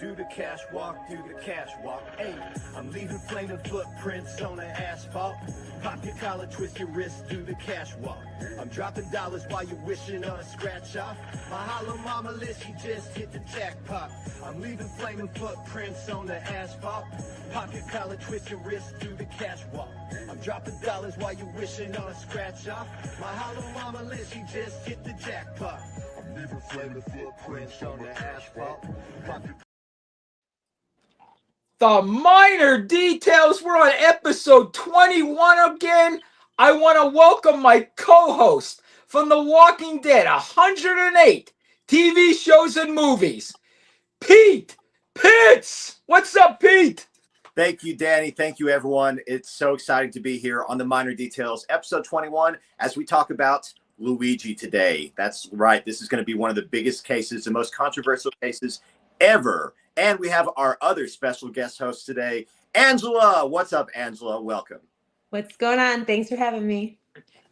do the cash walk, do the cash walk. Hey, I'm leaving flaming footprints on the asphalt. Pop your collar, twist your wrist, do the cash walk. I'm dropping dollars while you're wishing on a scratch off. My hollow mama list, she just hit the jackpot. I'm leaving flaming footprints on the asphalt. Pop your collar, twist your wrist, do the cash walk. I'm dropping dollars while you're wishing on a scratch off. My hollow mama list, she just hit the jackpot. I'm leaving flaming footprints on the asphalt. Pop your The Minor Details. We're on episode 21 again. I want to welcome my co-host from The Walking Dead, 108 TV shows and movies, Pete Pitts. What's up, Pete? Thank you, Danny. Thank you, everyone. It's so exciting to be here on The Minor Details, episode 21, as we talk about Luigi today. That's right. This is going to be one of the biggest cases, the most controversial cases ever. And we have our other special guest host today, Angela. What's up, Angela? Welcome. What's going on? Thanks for having me.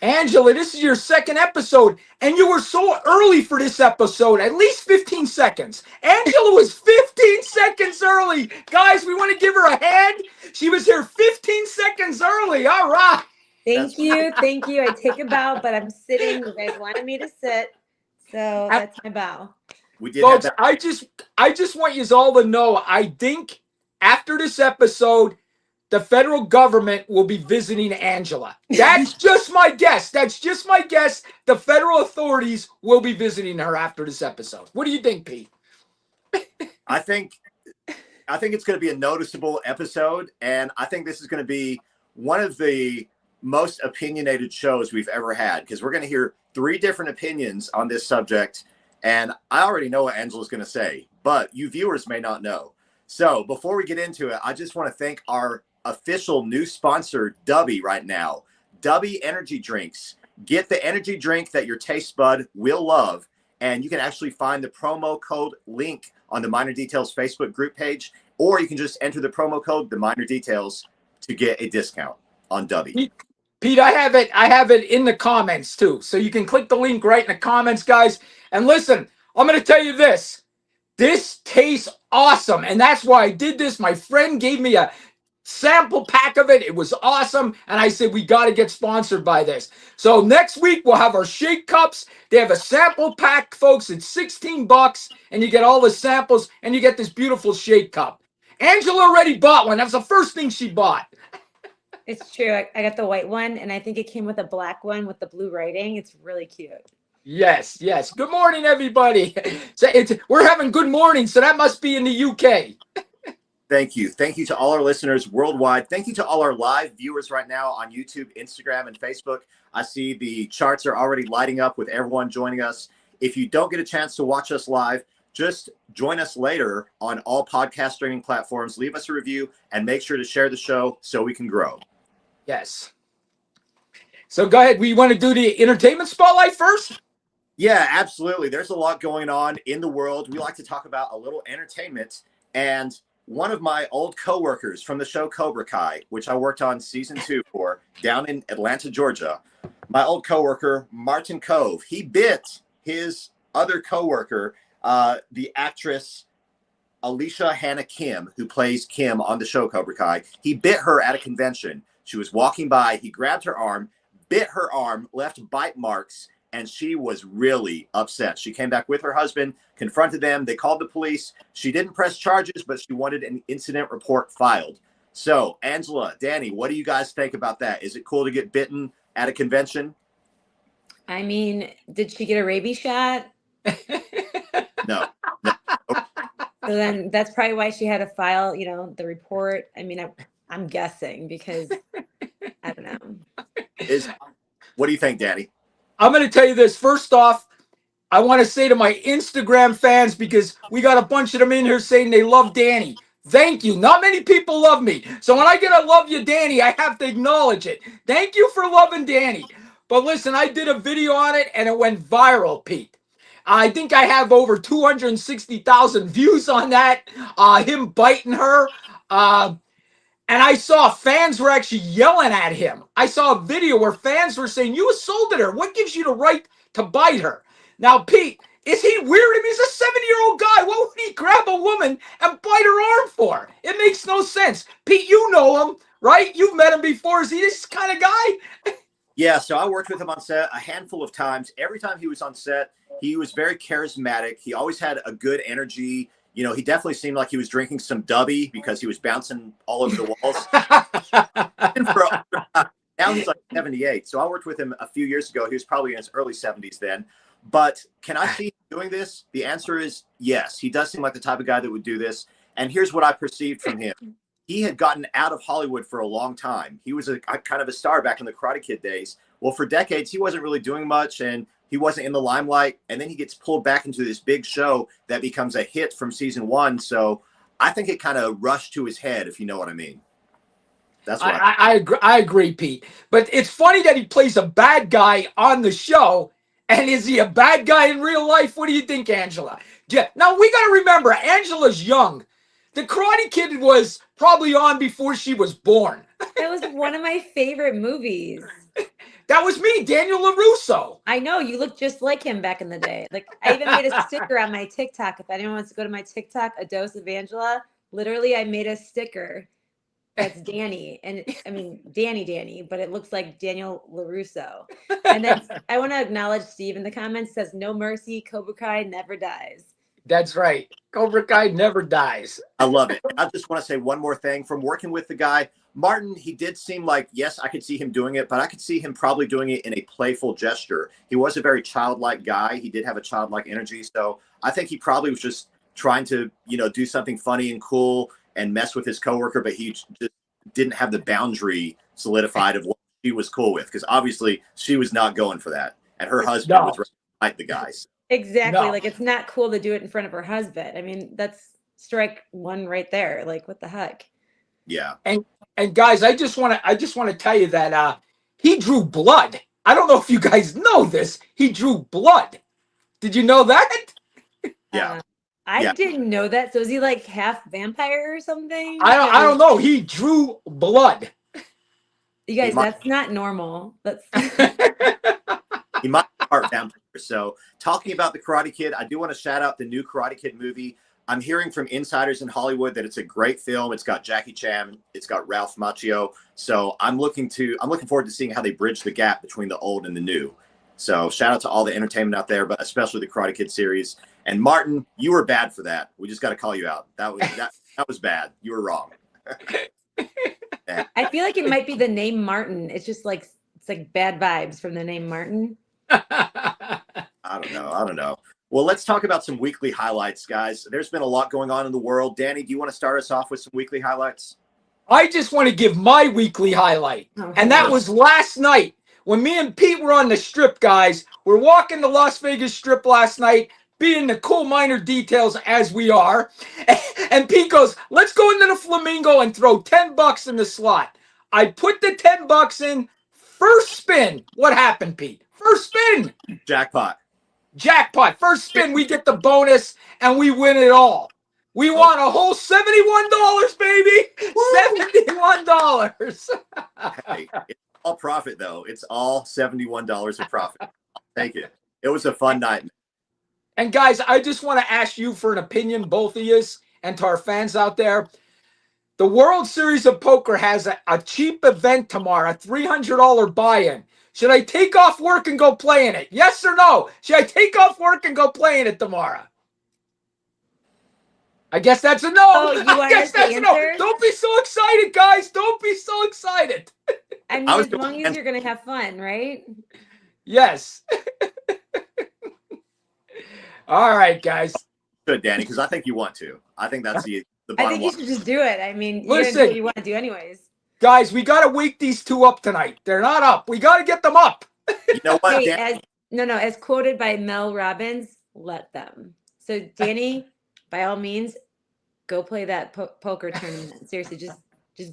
Angela, this is your second episode, and you were so early for this episode, at least 15 seconds. Angela was 15 seconds early. Guys, we want to give her a hand. She was here 15 seconds early. All right. Thank you. Thank you. I take a bow, but I'm sitting. You guys wanted me to sit, so that's my bow. We did Folks, have that. I just want you all to know, I think after this episode, the federal government will be visiting Angela. That's just my guess. That's just my guess. The federal authorities will be visiting her after this episode. What do you think, Pete? I think it's going to be a noticeable episode, and I think this is going to be one of the most opinionated shows we've ever had, because we're going to hear 3 different opinions on this subject. And I already know what Angela's going to say, but you viewers may not know. So before we get into it, I just want to thank our official new sponsor, Dubby, right now. Dubby Energy Drinks. Get the energy drink that your taste bud will love. And you can actually find the promo code link on the Minor Details Facebook group page, or you can just enter the promo code, the Minor Details, to get a discount on Dubby. Pete, I have it in the comments too. So you can click the link right in the comments, guys. And listen, I'm going to tell you this. This tastes awesome. And that's why I did this. My friend gave me a sample pack of it. It was awesome. And I said, we got to get sponsored by this. So next week, we'll have our shake cups. They have a sample pack, folks. It's $16. And you get all the samples. And you get this beautiful shake cup. Angela already bought one. That was the first thing she bought. It's true. I got the white one, and I think it came with a black one with the blue writing. It's really cute. Yes. Good morning, everybody. We're having good morning, so that must be in the UK. Thank you. Thank you to all our listeners worldwide. Thank you to all our live viewers right now on YouTube, Instagram, and Facebook. I see the charts are already lighting up with everyone joining us. If you don't get a chance to watch us live, just join us later on all podcast streaming platforms. Leave us a review and make sure to share the show so we can grow. Yes. So go ahead. We want to do the entertainment spotlight first? Yeah, absolutely. There's a lot going on in the world. We like to talk about a little entertainment. And one of my old coworkers from the show Cobra Kai, which I worked on season 2 for down in Atlanta, Georgia, my old coworker, Martin Cove, he bit his other coworker, the actress Alicia Hannah Kim, who plays Kim on the show Cobra Kai. He bit her at a convention. She was walking by. He grabbed her arm, bit her arm, left bite marks, and she was really upset. She came back with her husband, confronted them. They called the police. She didn't press charges, but she wanted an incident report filed. So, Angela, Danny, what do you guys think about that? Is it cool to get bitten at a convention? I mean, did she get a rabies shot? No. So then that's probably why she had to file, the report. I mean, I'm guessing because I don't know. What do you think, Danny? I'm going to tell you this. First off, I want to say to my Instagram fans, because we got a bunch of them in here saying they love Danny. Thank you. Not many people love me. So when I get a love you, Danny, I have to acknowledge it. Thank you for loving Danny. But listen, I did a video on it and it went viral, Pete. I think I have over 260,000 views on that, him biting her. And I saw fans were actually yelling at him. I saw a video where fans were saying, you assaulted her. What gives you the right to bite her? Now, Pete, Is he weird? I mean, he's a 7-year-old guy. What would he grab a woman and bite her arm for? It makes no sense. Pete, you know him, right? You've met him before. Is he this kind of guy? Yeah, so I worked with him on set a handful of times. Every time he was on set, he was very charismatic. He always had a good energy. You know, he definitely seemed like he was drinking some Dubby because he was bouncing all over the walls. Now he's like 78. So I worked with him a few years ago. He was probably in his early 70s then. But can I see him doing this? The answer is yes. He does seem like the type of guy that would do this. And here's what I perceived from him. He had gotten out of Hollywood for a long time. He was a kind of a star back in the Karate Kid days. Well, for decades, he wasn't really doing much and he wasn't in the limelight. And then he gets pulled back into this big show that becomes a hit from season 1. So I think it kind of rushed to his head, if you know what I mean. That's what I agree, Pete. But it's funny that he plays a bad guy on the show. And is he a bad guy in real life? What do you think, Angela? Yeah. Now, we got to remember, Angela's young. The Karate Kid was probably on before she was born. That was one of my favorite movies. That was me, Daniel LaRusso. I know, you look just like him back in the day. Like, I even made a sticker on my TikTok. If anyone wants to go to my TikTok, A Dose of Angela, literally I made a sticker that's Danny. And I mean, Danny, but it looks like Daniel LaRusso. And then I want to acknowledge Steve in the comments, says, no mercy, Cobra Kai never dies. That's right. Cobra Kai never dies. I love it. I just want to say one more thing. From working with the guy, Martin, he did seem like, yes, I could see him doing it, but I could see him probably doing it in a playful gesture. He was a very childlike guy. He did have a childlike energy. So I think he probably was just trying to, do something funny and cool and mess with his coworker, but he just didn't have the boundary solidified of what she was cool with. Because obviously she was not going for that. And her husband was right behind the guys. Exactly. No. Like, it's not cool to do it in front of her husband. I mean, that's strike one right there. Like, what the heck? Yeah. And guys, I just want to tell you that he drew blood. I don't know if you guys know this. He drew blood. Did you know that? Yeah. I didn't know that. So is he like half vampire or something? I don't know. He drew blood. You guys, that's not normal. That's He might be part vampire. So talking about the Karate Kid, I do want to shout out the new Karate Kid movie. I'm hearing from insiders in Hollywood that it's a great film. It's got Jackie Chan. It's got Ralph Macchio. So I'm looking forward to seeing how they bridge the gap between the old and the new. So shout out to all the entertainment out there, but especially the Karate Kid series. And Martin, you were bad for that. We just got to call you out. That was bad. You were wrong. Yeah. I feel like it might be the name Martin. It's just like, it's like bad vibes from the name Martin. I don't know. Well, let's talk about some weekly highlights, guys. There's been a lot going on in the world. Danny, do you want to start us off with some weekly highlights? I just want to give my weekly highlight. And that was last night when me and Pete were on the strip, guys. We're walking the Las Vegas Strip last night, being the coal miner details as we are. And Pete goes, let's go into the Flamingo and throw $10 in the slot. I put the $10 in. First spin. What happened, Pete? First spin. Jackpot. First spin, we get the bonus and we win it all. We won a whole $71, baby. $71. Hey, it's all profit, though. It's all $71 of profit. I'll take it. It was a fun night. And guys, I just want to ask you for an opinion, both of you, and to our fans out there. The World Series of Poker has a cheap event tomorrow, a $300 buy-in. Should I take off work and go play in it? Yes or no? Should I take off work and go play in it tomorrow? I guess that's a no. Oh, you I guess that's a no. Don't be so excited, guys. Don't be so excited. I mean, as long as you're going to have fun, right? Yes. All right, guys. Good, Danny, because I think you want to. I think that's the bottom I think you should just do it. I mean, listen, you're gonna do what you want to do anyways. Guys, we got to wake these two up tonight. They're not up. We got to get them up. You know what, Hey, as quoted by Mel Robbins, let them. So, Danny, by all means, go play that poker tournament. Seriously, just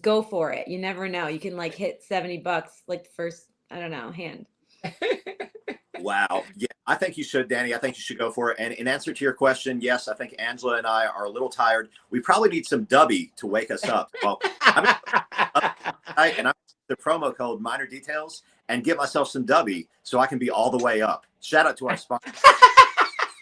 go for it. You never know. You can like hit $70 like the first, I don't know, hand. Wow. Yeah, I think you should, Danny. I think you should go for it. And in answer to your question, yes, I think Angela and I are a little tired. We probably need some Dubby to wake us up. Well, I'm the promo code Minor Details and get myself some Dubby so I can be all the way up. Shout out to our sponsor.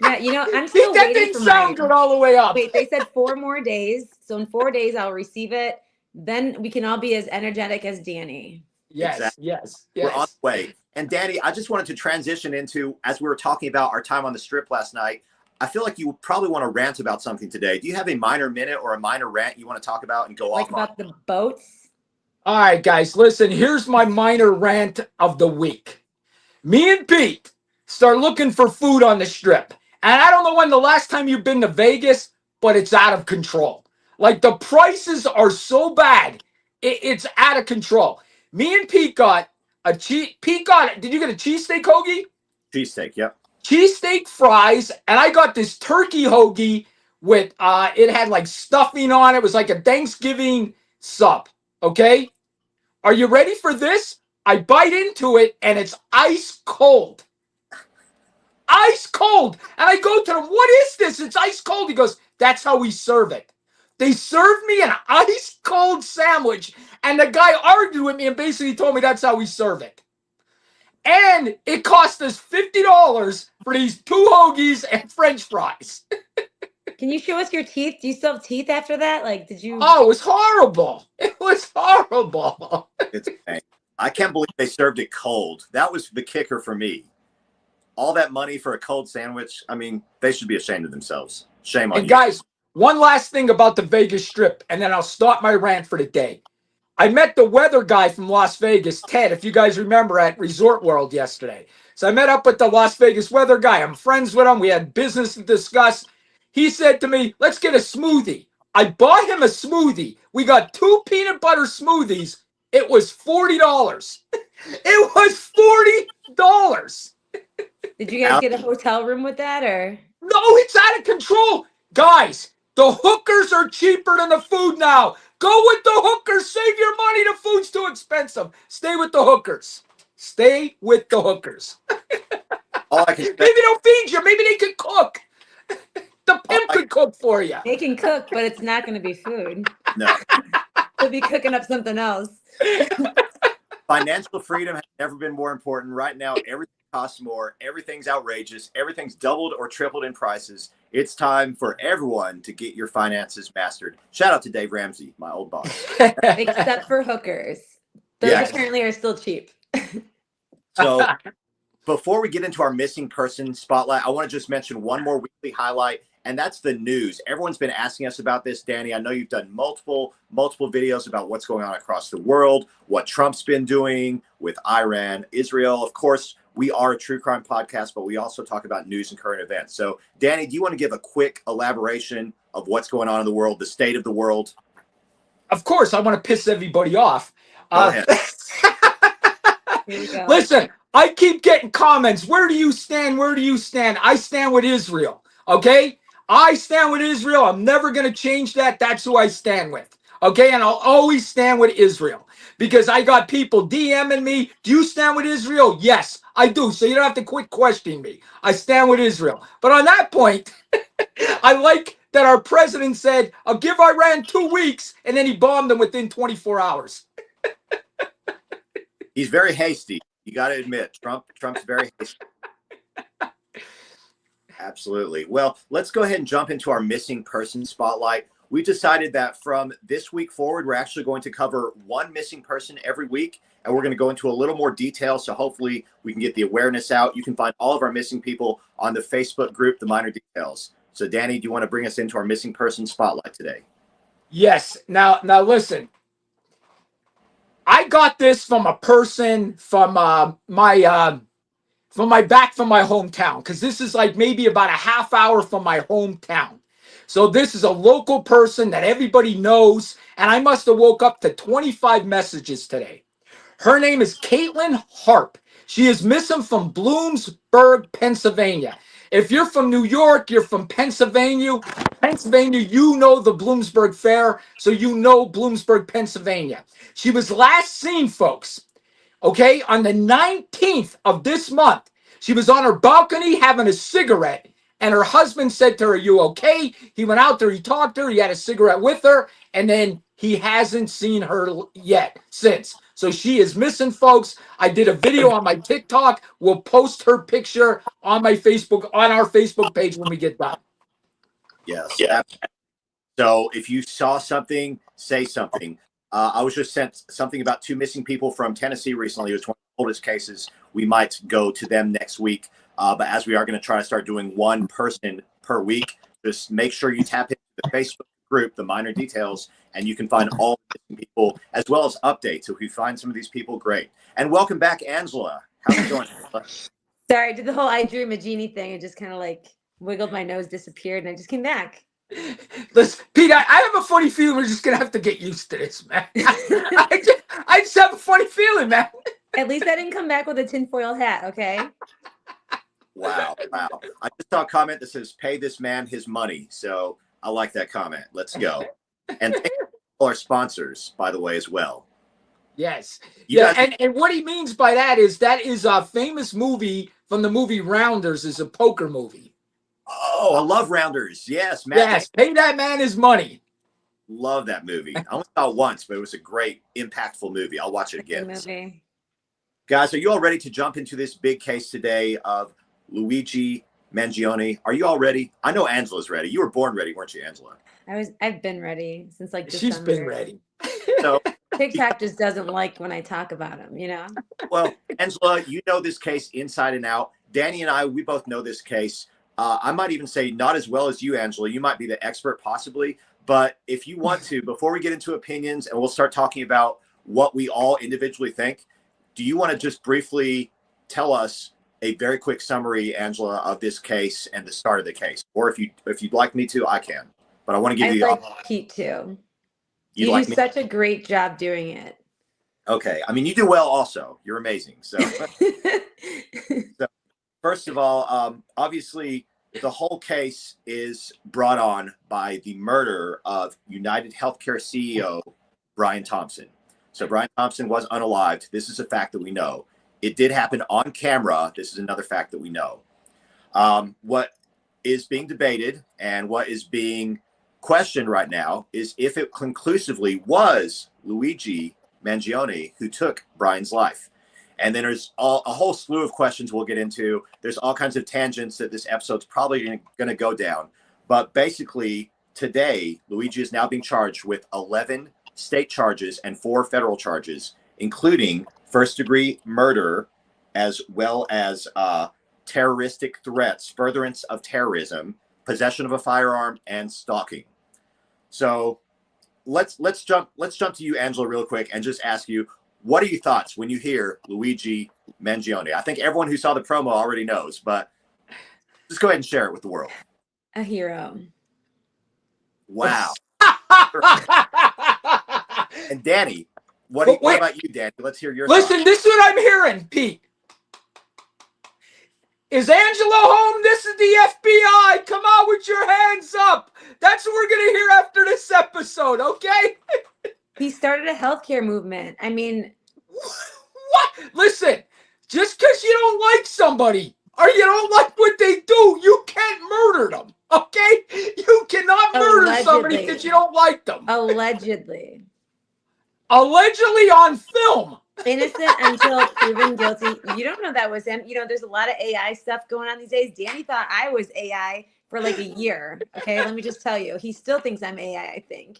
Yeah, you know, I'm See, still that waiting didn't for sound my. good all the way up. Wait, they said 4 more days. So in 4 days, I'll receive it. Then we can all be as energetic as Danny. Yes, Exactly. yes, We're on yes. the way. And Danny, I just wanted to transition into, as we were talking about our time on the strip last night, I feel like you probably want to rant about something today. Do you have a minor minute or a minor rant you want to talk about and go Like off on? about the boats. All right, guys, listen, here's my minor rant of the week. Me and Pete start looking for food on the strip. And I don't know when the last time you've been to Vegas, but it's out of control. Like the prices are so bad, it's out of control. Me and Pete got did you get a cheesesteak hoagie? Cheesesteak, yep. Cheesesteak fries, and I got this turkey hoagie with it had like stuffing on it. It was like a Thanksgiving sub. Okay. Are you ready for this? I bite into it and it's ice cold. Ice cold. And I go to him, what is this? It's ice cold. He goes, that's how we serve it. They served me an ice cold sandwich. And the guy argued with me and basically told me that's how we serve it. And it cost us $50 for these two hoagies and French fries. Can you show us your teeth? Do you still have teeth after that? Like, did you? Oh, it was horrible. It was horrible. It's okay. I can't believe they served it cold. That was the kicker for me. All that money for a cold sandwich. I mean, they should be ashamed of themselves. Shame on And you. guys, one last thing about the Vegas Strip, and then I'll start my rant for the day. I met the weather guy from Las Vegas, Ted, if you guys remember, at Resort World yesterday. So I met up with the Las Vegas weather guy. I'm friends with him. We had business to discuss. He said to me, let's get a smoothie. I bought him a smoothie. We got 2 peanut butter smoothies. It was $40. It was $40. Did you guys get a hotel room with that, or? No, it's out of control. Guys, the hookers are cheaper than the food now. Go with the hookers. Save your money. The food's too expensive. Stay with the hookers. Stay with the hookers. All I can say, Maybe they'll feed you. Maybe they can cook. The all pimp I, could cook for you. They can cook, but it's not going to be food. no. They'll be cooking up something else. Financial freedom has never been more important. Right now, everything costs more. Everything's outrageous. Everything's doubled or tripled in prices. It's time for everyone to get your finances mastered. Shout out to Dave Ramsey, my old boss. Except for hookers. Those Yes. apparently are still cheap. So before we get into our missing person spotlight, I want to just mention one more weekly highlight, and that's the news. Everyone's been asking us about this, Danny. I know you've done multiple videos about what's going on across the world, what Trump's been doing with Iran, Israel. Of course, we are a true crime podcast, but we also talk about news and current events. So, Danny, do you want to give a quick elaboration of what's going on in the world, the state of the world? Of course, I want to piss everybody off. Go ahead. Here we go. Listen, I keep getting comments. Where do you stand? Where do you stand? I stand with Israel. Okay? I stand with Israel. I'm never going to change that. That's who I stand with. Okay? And I'll always stand with Israel because I got people DMing me. Do you stand with Israel? Yes, I do. So you don't have to quit questioning me. I stand with Israel. But on that point, I like that our president said, I'll give Iran 2 weeks, and then he bombed them within 24 hours. He's very hasty. You got to admit, Trump's very hasty. Absolutely. Well, let's go ahead and jump into our missing person spotlight. We decided that from this week forward, we're actually going to cover one missing person every week, and we're going to go into a little more detail. So hopefully we can get the awareness out. You can find all of our missing people on the Facebook group, The Minor Details. So Danny, do you want to bring us into our missing person spotlight today? Yes. Now listen. I got this from a person from my hometown, because this is like maybe about a half hour from my hometown. So this is a local person that everybody knows, and I must have woke up to 25 messages today. Her name is Caitlin Harp. She is missing from Bloomsburg, Pennsylvania. If you're from New York, you're from Pennsylvania, you know the Bloomsburg Fair, so you know Bloomsburg, Pennsylvania. She was last seen, folks, okay, on the 19th of this month. She was on her balcony having a cigarette, and her husband said to her, "Are you okay?" He went out there, he talked to her, he had a cigarette with her, and then he hasn't seen her yet since. So she is missing, folks. I did a video on my TikTok. We'll post her picture on my Facebook, on our Facebook page when we get done. Yes. So if you saw something, say something. I was just sent something about 2 missing people from Tennessee recently. It was one of the oldest cases. We might go to them next week. But as we are going to try to start doing one person per week, just make sure you tap into the Facebook group, The Minor Details, and you can find all the missing people as well as updates. So if you find some of these people, great. And welcome back, Angela. How's it going, Angela? Sorry, I did the whole I dream a genie thing. It just kind of like wiggled my nose, disappeared, and I just came back. Listen, Pete, I have a funny feeling we're just gonna have to get used to this, man. I just have a funny feeling, man. At least I didn't come back with a tinfoil hat, okay? Wow. I just saw a comment that says, pay this man his money. So I like that comment. Let's go. And thank you to our sponsors, by the way, as well. Yes. You Yeah, guys- and what he means by that is a famous movie from the movie Rounders, is a poker movie. Oh, I love Rounders. Yes, Matt. Yes, pay that man his money. Love that movie. I only saw it once, but it was a great, impactful movie. I'll watch it again. Good movie. Guys, are you all ready to jump into this big case today of Luigi Mangione? Are you all ready? I know Angela's ready. You were born ready, weren't you, Angela? I've been ready since like She's been December. ready. So, TikTok just doesn't like when I talk about him, you know? well, Angela, you know this case inside and out. Danny and I, we both know this case. I might even say not as well as you, Angela. You might be the expert possibly. But if you want to, before we get into opinions and we'll start talking about what we all individually think, do you want to just briefly tell us a very quick summary, Angela, of this case and the start of the case? Or if you'd like me to, I can. But I want to give I'd you the like Pete too. You'd You like do me? such a great job doing it. Okay. I mean, you do well also. You're amazing. So first of all, obviously, the whole case is brought on by the murder of United Healthcare CEO Brian Thompson. So Brian Thompson was unalived. This is a fact that we know. It did happen on camera. This is another fact that we know. What is being debated and what is being questioned right now is if it conclusively was Luigi Mangione who took Brian's life. And then there's a whole slew of questions we'll get into. There's all kinds of tangents that this episode's probably going to go down. But basically, today, Luigi is now being charged with 11 state charges and 4 federal charges, including first-degree murder, as well as terroristic threats, furtherance of terrorism, possession of a firearm, and stalking. So let's jump to you, Angela, real quick, and just ask you, what are your thoughts when you hear Luigi Mangione? I think everyone who saw the promo already knows, but just go ahead and share it with the world. A hero. Wow. And Danny, what about you, Danny? Let's hear your Listen, thoughts. this is what I'm hearing, Pete. Is Angelo home? This is the FBI. Come on with your hands up. That's what we're going to hear after this episode, okay? He started a healthcare movement. I mean, What? Listen, just because you don't like somebody or you don't like what they do, you can't murder them, okay? You cannot murder somebody Allegedly. because you don't like them. allegedly. Allegedly on film. Innocent until proven guilty. You don't know that was him. You know, there's a lot of AI stuff going on these days. Danny thought I was AI for like a year. Okay, let me just tell you. He still thinks I'm AI, I think.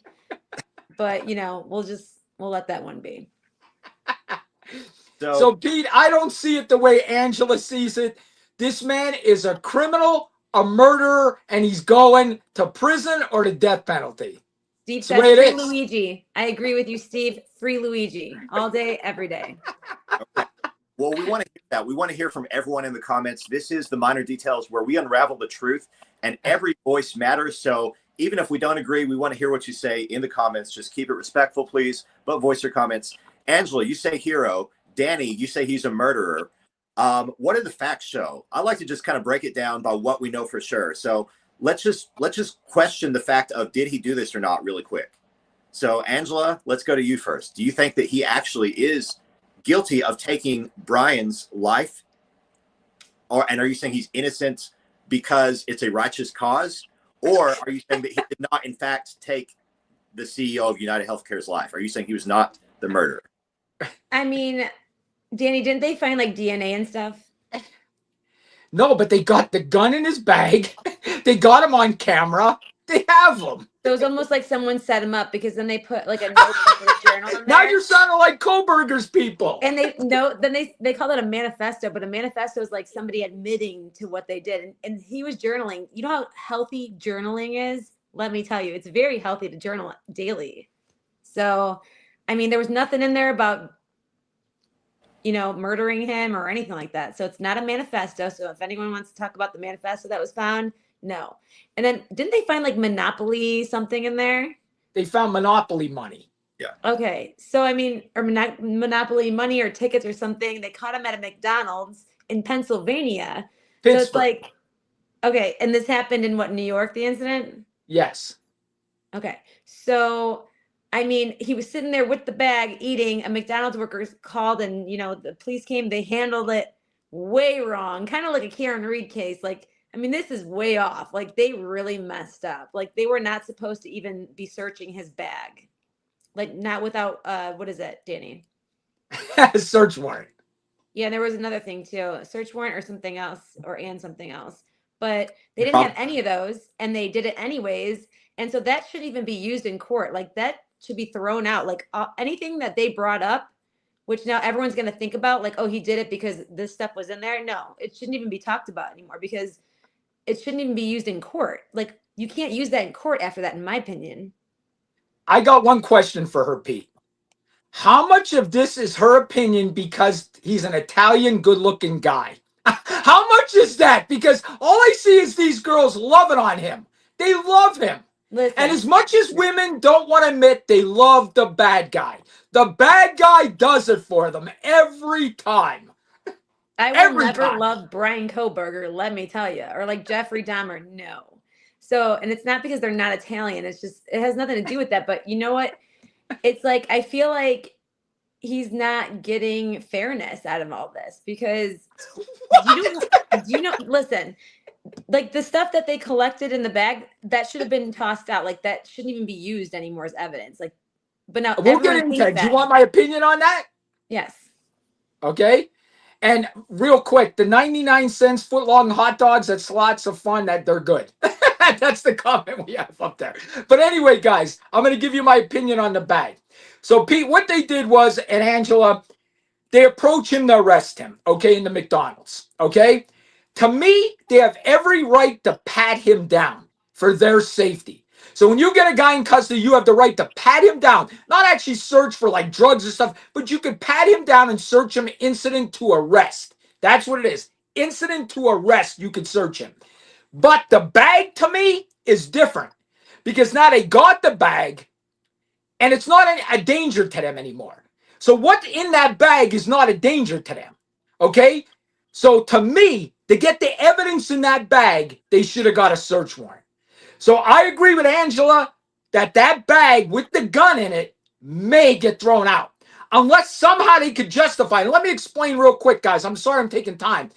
But, you know, we'll let that one be. So, Pete, I don't see it the way Angela sees it. This man is a criminal, a murderer, and he's going to prison or the death penalty. Steve It's said, the way it free is. Luigi. I agree with you, Steve. Free Luigi. All day, every day. Okay. Well, we want to hear that. We want to hear from everyone in the comments. This is the Minor Details where we unravel the truth, and every voice matters. So even if we don't agree, we want to hear what you say in the comments. Just keep it respectful, please, but voice your comments. Angela, you say hero. Danny, you say he's a murderer. What do the facts show? I like to just kind of break it down by what we know for sure. So let's just question the fact of, did he do this or not, really quick. So Angela, let's go to you first. Do you think that he actually is guilty of taking Brian's life? And are you saying he's innocent because it's a righteous cause? Or are you saying that he did not, in fact, take the CEO of United Healthcare's life? Are you saying he was not the murderer? I mean, Danny, didn't they find like DNA and stuff? No, but they got the gun in his bag. They got him on camera. They have him. So it was almost like someone set him up because then they put like a notebook or a journal in Now there. you're sounding like Koberger's people. And they called it a manifesto, but a manifesto is like somebody admitting to what they did. And he was journaling. You know how healthy journaling is? Let me tell you, it's very healthy to journal daily. So, I mean, there was nothing in there about, murdering him or anything like that. So it's not a manifesto. So if anyone wants to talk about the manifesto that was found, no. And then didn't they find like Monopoly something in there? They found Monopoly money. Okay. So, I mean, or Monopoly money or tickets or something. They caught him at a McDonald's in Pennsylvania. So it's Pittsburgh. like, okay. And this happened in what, New York, the incident? Yes. Okay. So, I mean, he was sitting there with the bag eating. A McDonald's worker called and, the police came. They handled it way wrong. Kind of like a Karen Reed case. Like, I mean, this is way off. Like, they really messed up. Like, they were not supposed to even be searching his bag. Like, not without, what is it, Danny? Search warrant. Yeah, there was another thing too, a search warrant or something else, and something else. But they didn't have any of those, and they did it anyways. And so that shouldn't even be used in court. Like, that should be thrown out. Like, anything that they brought up, which now everyone's going to think about, like, oh, he did it because this stuff was in there. No, it shouldn't even be talked about anymore because it shouldn't even be used in court. Like, you can't use that in court after that, in my opinion. I got one question for her, Pete. How much of this is her opinion because he's an Italian good-looking guy? How much is that? Because all I see is these girls loving on him. They love him. Listen, And as much as women don't want to admit they love the bad guy, the bad guy does it for them every time. I will Every never time. love Brian Koberger, let me tell you, or like Jeffrey Dahmer. No. So, and it's not because they're not Italian. It's just, it has nothing to do with that. But you know what? It's like, I feel like he's not getting fairness out of all this because listen, like the stuff that they collected in the bag, that should have been tossed out. Like, that shouldn't even be used anymore as evidence. Like, but now We'll get everyone into thinks that. Do you that. want my opinion on that? Yes. Okay. And real quick, the 99 cents foot-long hot dogs, that's lots of fun. That they're good. That's the comment we have up there. But anyway, guys, I'm going to give you my opinion on the bag. So, Pete, what they did was, and Angela, they approach him to arrest him, okay, in the McDonald's, okay? To me, they have every right to pat him down for their safety. So when you get a guy in custody, you have the right to pat him down, not actually search for like drugs or stuff, but you could pat him down and search him incident to arrest. That's what it is. Incident to arrest, you could search him. But the bag to me is different because now they got the bag and it's not a danger to them anymore. So what's in that bag is not a danger to them. Okay? So to me, to get the evidence in that bag, they should have got a search warrant. So I agree with Angela that that bag with the gun in it may get thrown out. Unless somehow they could justify it. Let me explain real quick, guys. I'm sorry I'm taking time.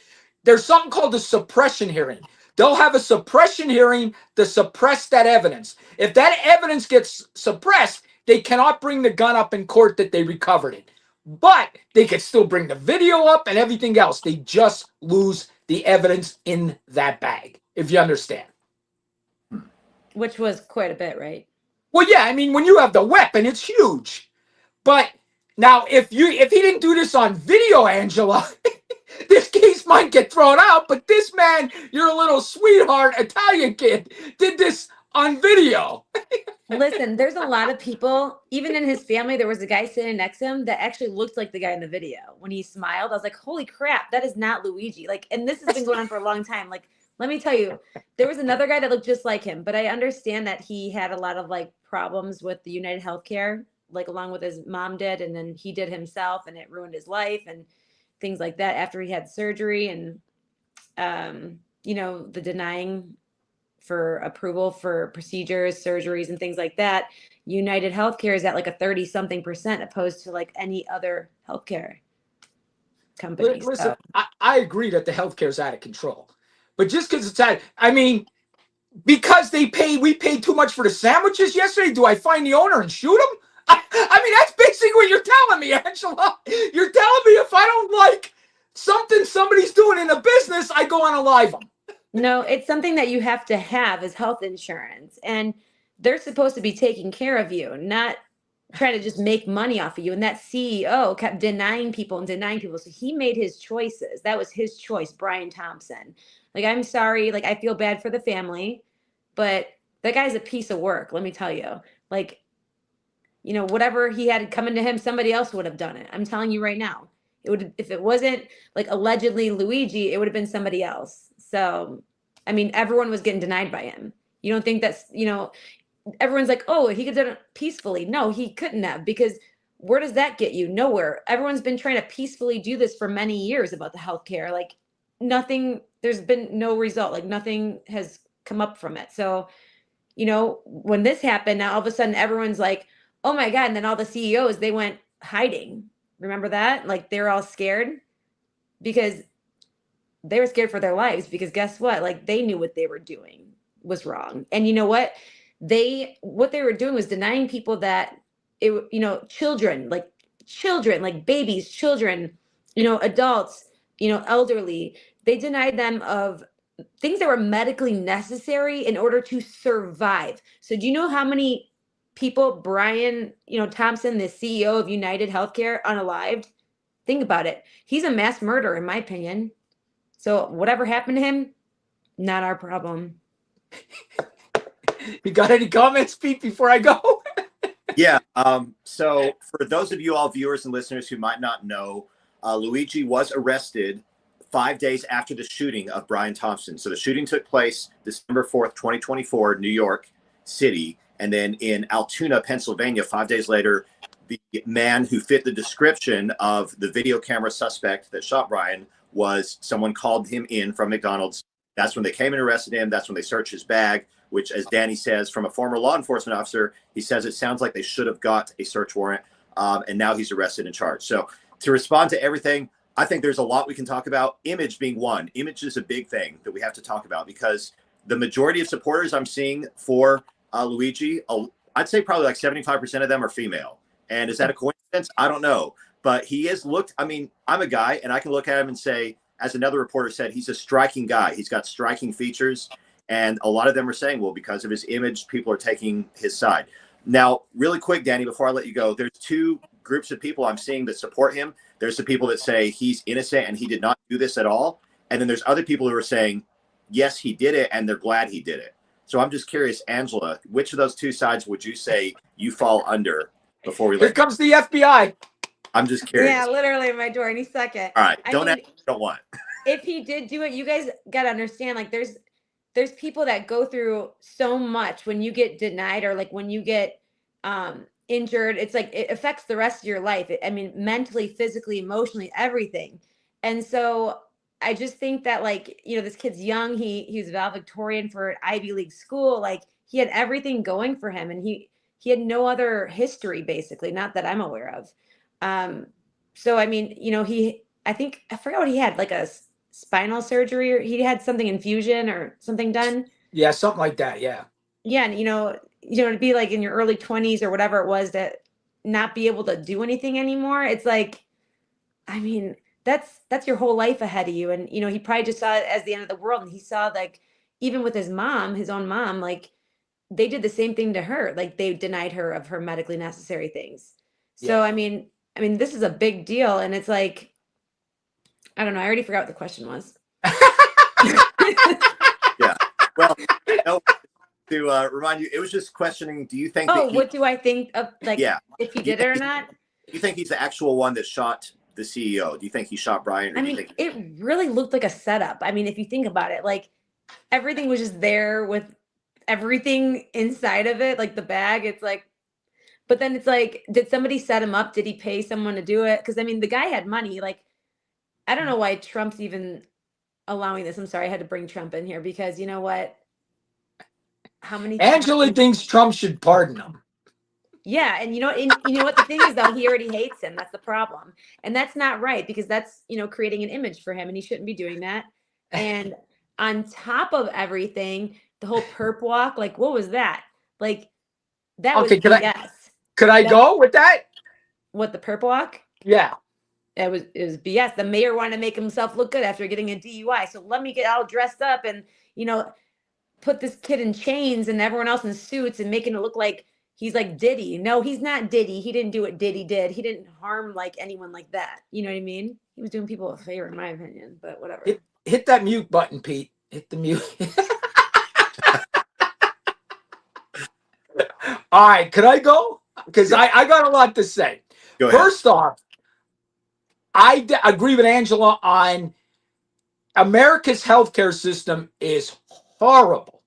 There's something called a suppression hearing. They'll have a suppression hearing to suppress that evidence. If that evidence gets suppressed, they cannot bring the gun up in court that they recovered it. But they can still bring the video up and everything else. They just lose the evidence in that bag, if you understand. Which was quite a bit, right? Well, yeah, I mean, when you have the weapon, it's huge. But now, if he didn't do this on video, Angela, this case might get thrown out. But this man, your little sweetheart Italian kid, did this on video. Listen, there's a lot of people, even in his family, there was a guy sitting next to him that actually looked like the guy in the video. When he smiled, I was like, holy crap, that is not Luigi. Like, and this has been going on for a long time. Like, let me tell you, there was another guy that looked just like him, but I understand that he had a lot of like problems with the United Healthcare, like along with his mom did, and then he did himself, and it ruined his life and things like that after he had surgery and the denying for approval for procedures, surgeries, and things like that. United Healthcare is at like a 30-something% opposed to like any other healthcare company. Listen, I agree that the healthcare is out of control. But just because it's out, I mean, because we paid too much for the sandwiches yesterday, do I find the owner and shoot him? I mean, that's basically what you're telling me, Angela. You're telling me if I don't like something somebody's doing in a business, I go on a live them. No, it's something that you have to have as health insurance. And they're supposed to be taking care of you, not trying to just make money off of you. And that CEO kept denying people and denying people. So he made his choices. That was his choice, Brian Thompson. Like, I'm sorry. Like, I feel bad for the family, but that guy's a piece of work. Let me tell you. Like, you know, whatever he had coming to him, somebody else would have done it. I'm telling you right now. It would, if it wasn't like allegedly Luigi, it would have been somebody else. So, I mean, everyone was getting denied by him. You don't think that's, you know, everyone's like, oh, he could have done it peacefully. No, he couldn't have, because where does that get you? Nowhere. Everyone's been trying to peacefully do this for many years about the healthcare. Like, nothing, there's been no result. Like, nothing has come up from it. So, you know, when this happened, now all of a sudden everyone's like, oh my God. And then all the CEOs, they went hiding. Remember that? Like, they're all scared because they were scared for their lives, because guess what? Like, they knew what they were doing was wrong. And you know what? What they were doing was denying people that you know, children, like babies, children, you know, adults, you know, elderly, they denied them of things that were medically necessary in order to survive. So do you know how many people Brian, you know, Thompson, the CEO of United Healthcare, unalived? Think about it. He's a mass murderer, in my opinion. So whatever happened to him, not our problem. You got any comments, Pete, before I go? Yeah. So for those of you all viewers and listeners who might not know, Luigi was arrested 5 days after the shooting of Brian Thompson. So the shooting took place December 4th, 2024, New York City. And then in Altoona, Pennsylvania, 5 days later, the man who fit the description of the video camera suspect that shot Brian was someone called him in from McDonald's. That's when they came and arrested him. That's when they searched his bag, which, as Danny says, from a former law enforcement officer, he says it sounds like they should have got a search warrant. And now he's arrested and charged. So to respond to everything, I think there's a lot we can talk about. Image being one. Image is a big thing that we have to talk about, because the majority of supporters I'm seeing for Luigi, I'd say probably like 75% of them are female. And is that a coincidence? I don't know. But he is looked, I mean, I'm a guy and I can look at him and say, as another reporter said, he's a striking guy. He's got striking features. And a lot of them are saying, well, because of his image, people are taking his side. Now, really quick, Danny, before I let you go, there's two groups of people I'm seeing that support him. There's the people that say he's innocent and he did not do this at all. And then there's other people who are saying, yes, he did it, and they're glad he did it. So I'm just curious, Angela, which of those two sides would you say you fall under before we Here let comes the FBI. I'm just curious. Yeah, literally in my door any second. All right. I Don't mean, ask what you don't want. if he did do it, you guys got to understand, like, there's people that go through so much when you get denied, or like when you get injured. It's like it affects the rest of your life. I mean, mentally, physically, emotionally, everything. And so I just think that, like, you know, this kid's young. He was valedictorian for an Ivy League school. Like, he had everything going for him, and he had no other history, basically, not that I'm aware of. So I mean, you know, I think I forgot what he had, like a spinal surgery, or he had something, infusion or something done. Yeah, something like that. Yeah. Yeah, and you know, to be like in your early 20s or whatever it was, to not be able to do anything anymore. It's like, I mean, that's your whole life ahead of you. And you know, he probably just saw it as the end of the world. And he saw, like, even with his mom, his own mom, like, they did the same thing to her. Like, they denied her of her medically necessary things. So Yeah. I mean, this is a big deal. And it's like, I don't know. I already forgot what the question was. Yeah. Well, no, to remind you, it was just questioning, do you think that What do I think of, like, Yeah. if he did it or not? Do you think he's the actual one that shot the CEO? Do you think he shot Brian? Or I do you mean, think it really looked like a setup. I mean, if you think about it, like, everything was just there with everything inside of it, like the bag. It's like, but then it's like, did somebody set him up? Did he pay someone to do it? Because I mean, the guy had money. Like, I don't know why Trump's even allowing this. I'm sorry, I had to bring Trump in here, because you know what? How many Angela times? thinks Trump should pardon him. Yeah, and you know what the thing is, though, he already hates him. That's the problem, and that's not right, because that's, you know, creating an image for him, and he shouldn't be doing that. And on top of everything, the whole perp walk, like, what was that? Like, that was Okay, BS. could I That- go with that? What, the perp walk? Yeah. It was BS. The mayor wanted to make himself look good after getting a DUI. So let me get all dressed up and, put this kid in chains and everyone else in suits and making it look like he's like Diddy. No, he's not Diddy. He didn't do what Diddy did. He didn't harm like anyone like that. You know what I mean? He was doing people a favor, in my opinion, but whatever. Hit that mute button, Pete. Hit the mute. All right, could I go? Because I got a lot to say. Go ahead. First off, I agree with Angela on America's healthcare system is horrible.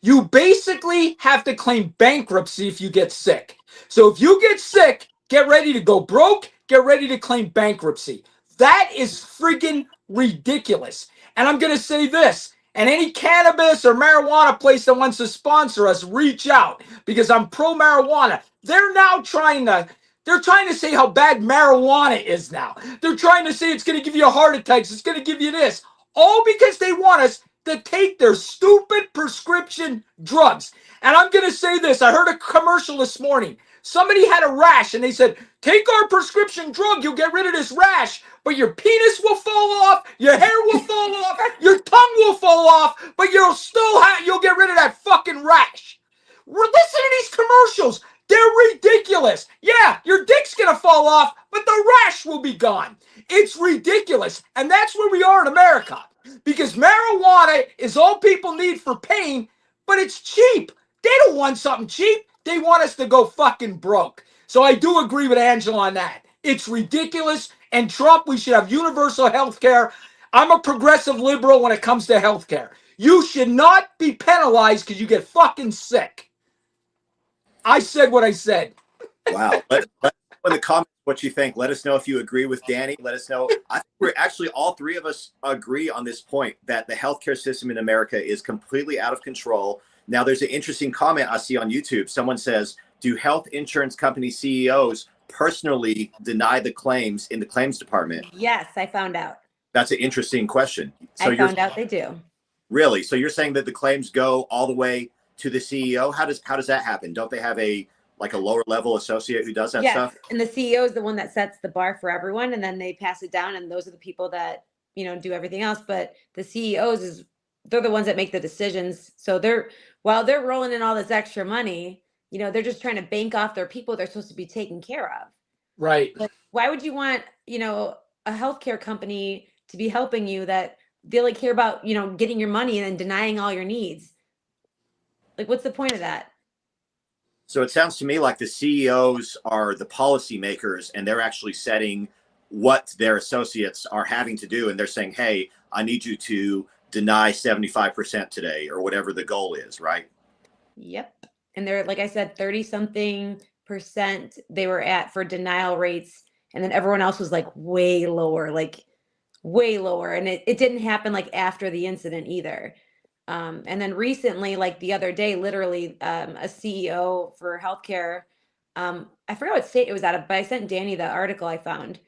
You basically have to claim bankruptcy if you get sick. So if you get sick, get ready to go broke, get ready to claim bankruptcy. That is friggin' ridiculous. And I'm going to say this, and any cannabis or marijuana place that wants to sponsor us, reach out because I'm pro marijuana. They're trying to say how bad marijuana is now. They're trying to say it's going to give you heart attacks. It's going to give you this. All because they want us to take their stupid prescription drugs. And I'm going to say this. I heard a commercial this morning. Somebody had a rash and they said, take our prescription drug. You'll get rid of this rash, but your penis will fall off. Your hair will fall off. Your tongue will fall off, but you'll get rid of that fucking rash. Listen to these commercials. They're ridiculous. Yeah, your dick's going to fall off, but the rash will be gone. It's ridiculous. And that's where we are in America. Because marijuana is all people need for pain, but it's cheap. They don't want something cheap. They want us to go fucking broke. So I do agree with Angela on that. It's ridiculous. And Trump, we should have universal health care. I'm a progressive liberal when it comes to health care. You should not be penalized because you get fucking sick. I said what I said. Wow. Let know in the comments what you think. Let us know if you agree with Danny. Let us know. I think we're actually all three of us agree on this point that the healthcare system in America is completely out of control. Now, there's an interesting comment I see on YouTube. Someone says, do health insurance company CEOs personally deny the claims in the claims department? Yes, I found out. That's an interesting question. So I found out they do. Really? So you're saying that the claims go all the way to the CEO? How does that happen? Don't they have a lower level associate who does that stuff? And the CEO is the one that sets the bar for everyone, and then they pass it down, and those are the people that do everything else. But the CEOs they're the ones that make the decisions. So while they're rolling in all this extra money, they're just trying to bank off their people they're supposed to be taking care of. Right. But why would you want a healthcare company to be helping you that they care about getting your money and then denying all your needs? Like, what's the point of that? So it sounds to me like the CEOs are the policymakers and they're actually setting what their associates are having to do. And they're saying, hey, I need you to deny 75% today or whatever the goal is, right? Yep. And they're, like I said, 30-something% they were at for denial rates. And then everyone else was like way lower. And it didn't happen like after the incident either. And then recently, like the other day, literally a CEO for healthcare, I forgot what state it was out of, but I sent Danny the article I found.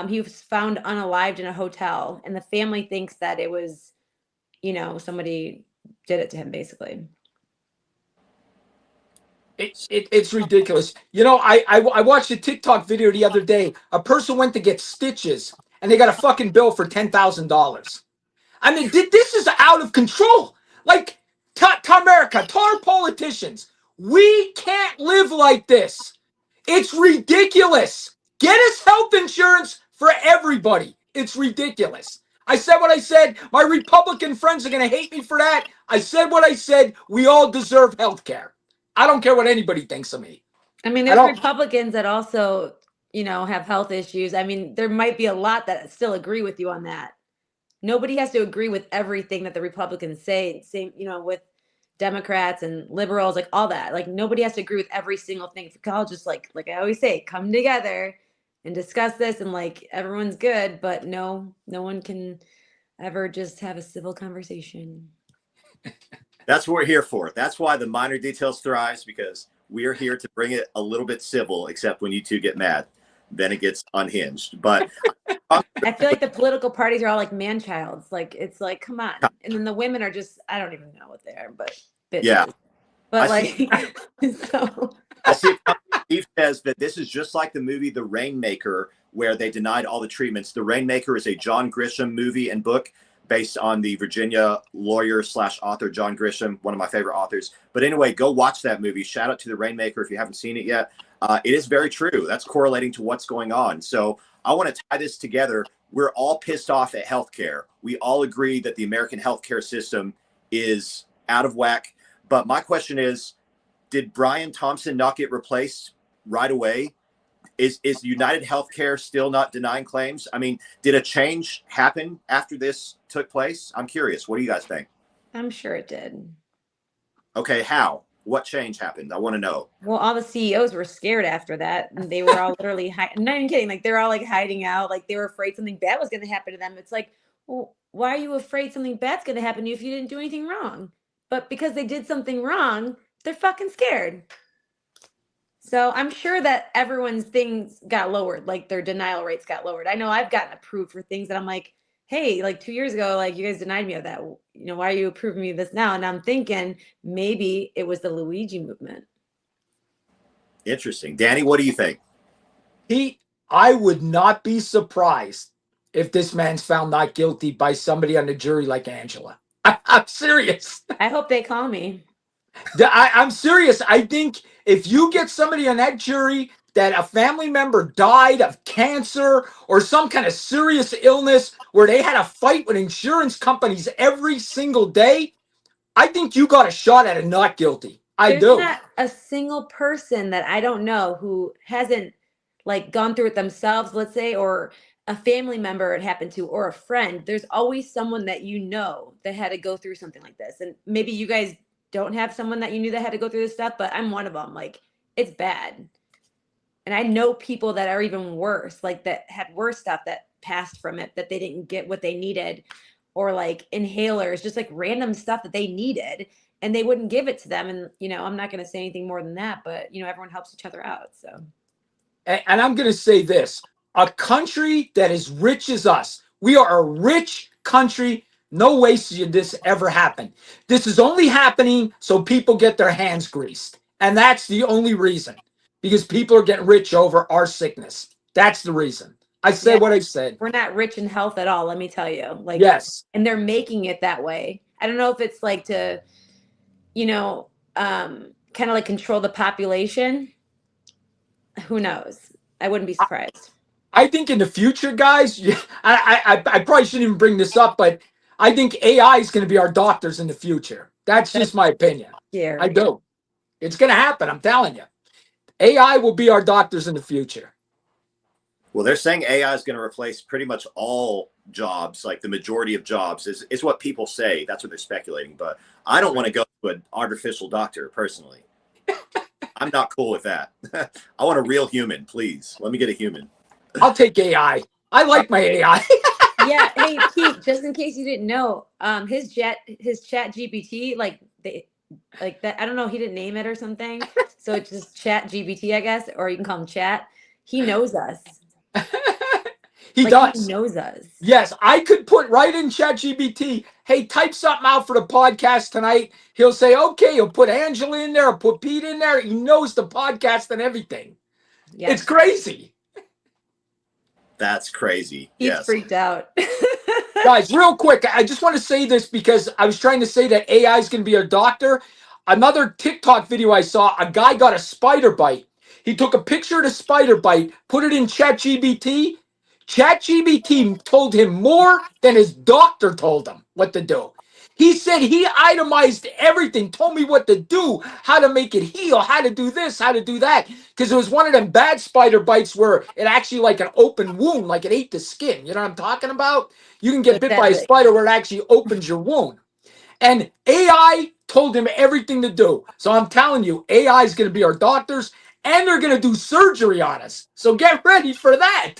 He was found unalived in a hotel, and the family thinks that it was, somebody did it to him, basically. It's ridiculous. I watched a TikTok video the other day. A person went to get stitches, and they got a fucking bill for $10,000. I mean, this is out of control. Like, to America, to our politicians, we can't live like this. It's ridiculous. Get us health insurance for everybody. It's ridiculous. I said what I said. My Republican friends are going to hate me for that. I said what I said. We all deserve health care. I don't care what anybody thinks of me. I mean, there's Republicans that also, have health issues. I mean, there might be a lot that still agree with you on that. Nobody has to agree with everything that the Republicans say. Same, with Democrats and liberals, like all that. Like, nobody has to agree with every single thing. If y'all just like I always say, come together and discuss this, and like everyone's good. But no one can ever just have a civil conversation. That's what we're here for. That's why the Minor Details thrives, because we are here to bring it a little bit civil, except when you two get mad, then it gets unhinged. But I feel like the political parties are all like man-childs. Like, it's like, come on. And then the women are just, I don't even know what they are, but bitches. Yeah. But I so see Steve says that this is just like the movie The Rainmaker, where they denied all the treatments. The Rainmaker is a John Grisham movie and book based on the Virginia lawyer / author John Grisham, one of my favorite authors. But anyway, go watch that movie. Shout out to The Rainmaker if you haven't seen it yet. It is very true. That's correlating to what's going on. So I want to tie this together. We're all pissed off at healthcare. We all agree that the American healthcare system is out of whack. But my question is, did Brian Thompson not get replaced right away? Is United Healthcare still not denying claims? I mean, did a change happen after this took place? I'm curious. What do you guys think? I'm sure it did. Okay, how? What change happened? I want to know. Well, all the CEOs were scared after that. And they were all literally not even kidding. Like they're all like hiding out. Like they were afraid something bad was going to happen to them. It's like, well, why are you afraid something bad's going to happen to you if you didn't do anything wrong? But because they did something wrong, they're fucking scared. So I'm sure that everyone's things got lowered, like their denial rates got lowered. I know I've gotten approved for things that I'm like, hey, like 2 years ago, like you guys denied me of that. Why are you approving me of this now? And I'm thinking maybe it was the Luigi movement. Interesting. Danny, what do you think? I would not be surprised if this man's found not guilty by somebody on the jury like Angela. I'm serious. I hope they call me. I'm serious. I think if you get somebody on that jury that a family member died of cancer or some kind of serious illness where they had a fight with insurance companies every single day, I think you got a shot at a not guilty. There's do. not a single person that I don't know who hasn't like gone through it themselves, let's say, or a family member it happened to, or a friend. There's always someone that that had to go through something like this. And maybe you guys don't have someone that you knew that had to go through this stuff, but I'm one of them. Like, it's bad. And I know people that are even worse, like that had worse stuff that passed from it, that they didn't get what they needed, or like inhalers, just like random stuff that they needed and they wouldn't give it to them. And, I'm not going to say anything more than that, but, everyone helps each other out. So. And I'm going to say this, a country that is rich as us, we are a rich country. No way should this ever happen. This is only happening so people get their hands greased. And that's the only reason, because people are getting rich over our sickness. That's the reason. I said what I said. We're not rich in health at all, let me tell you. Like, yes. And they're making it that way. I don't know if it's like to, kind of like control the population. Who knows? I wouldn't be surprised. I think in the future, guys, I probably shouldn't even bring this up, but I think AI is going to be our doctors in the future. That's just my opinion. Scary. I do. It's going to happen. I'm telling you. AI will be our doctors in the future. Well, they're saying AI is going to replace pretty much all jobs, like the majority of jobs is what people say. That's what they're speculating. But I don't want to go to an artificial doctor personally. I'm not cool with that. I want a real human, please. Let me get a human. I'll take AI. I like my AI. Yeah. Hey, Pete, just in case you didn't know, his chat GPT, like that, I don't know, he didn't name it or something. So it's just chat GPT, I guess, or you can call him chat. He knows us. He does. He knows us. Yes, I could put right in ChatGPT, hey, type something out for the podcast tonight. He'll say, okay, he'll put Angela in there, he'll put Pete in there. He knows the podcast and everything. Yes. It's crazy. That's crazy. He's freaked out. Guys, real quick, I just want to say this because I was trying to say that AI is going to be a doctor. Another TikTok video I saw, a guy got a spider bite. He took a picture of the spider bite, put it in ChatGPT. ChatGPT told him more than his doctor told him what to do. He said he itemized everything, told me what to do, how to make it heal, how to do this, how to do that. Because it was one of them bad spider bites where it actually like an open wound, like it ate the skin. You know what I'm talking about? You can get bit by a spider where it actually opens your wound. And AI told him everything to do. So I'm telling you, AI is going to be our doctors and they're going to do surgery on us. So get ready for that.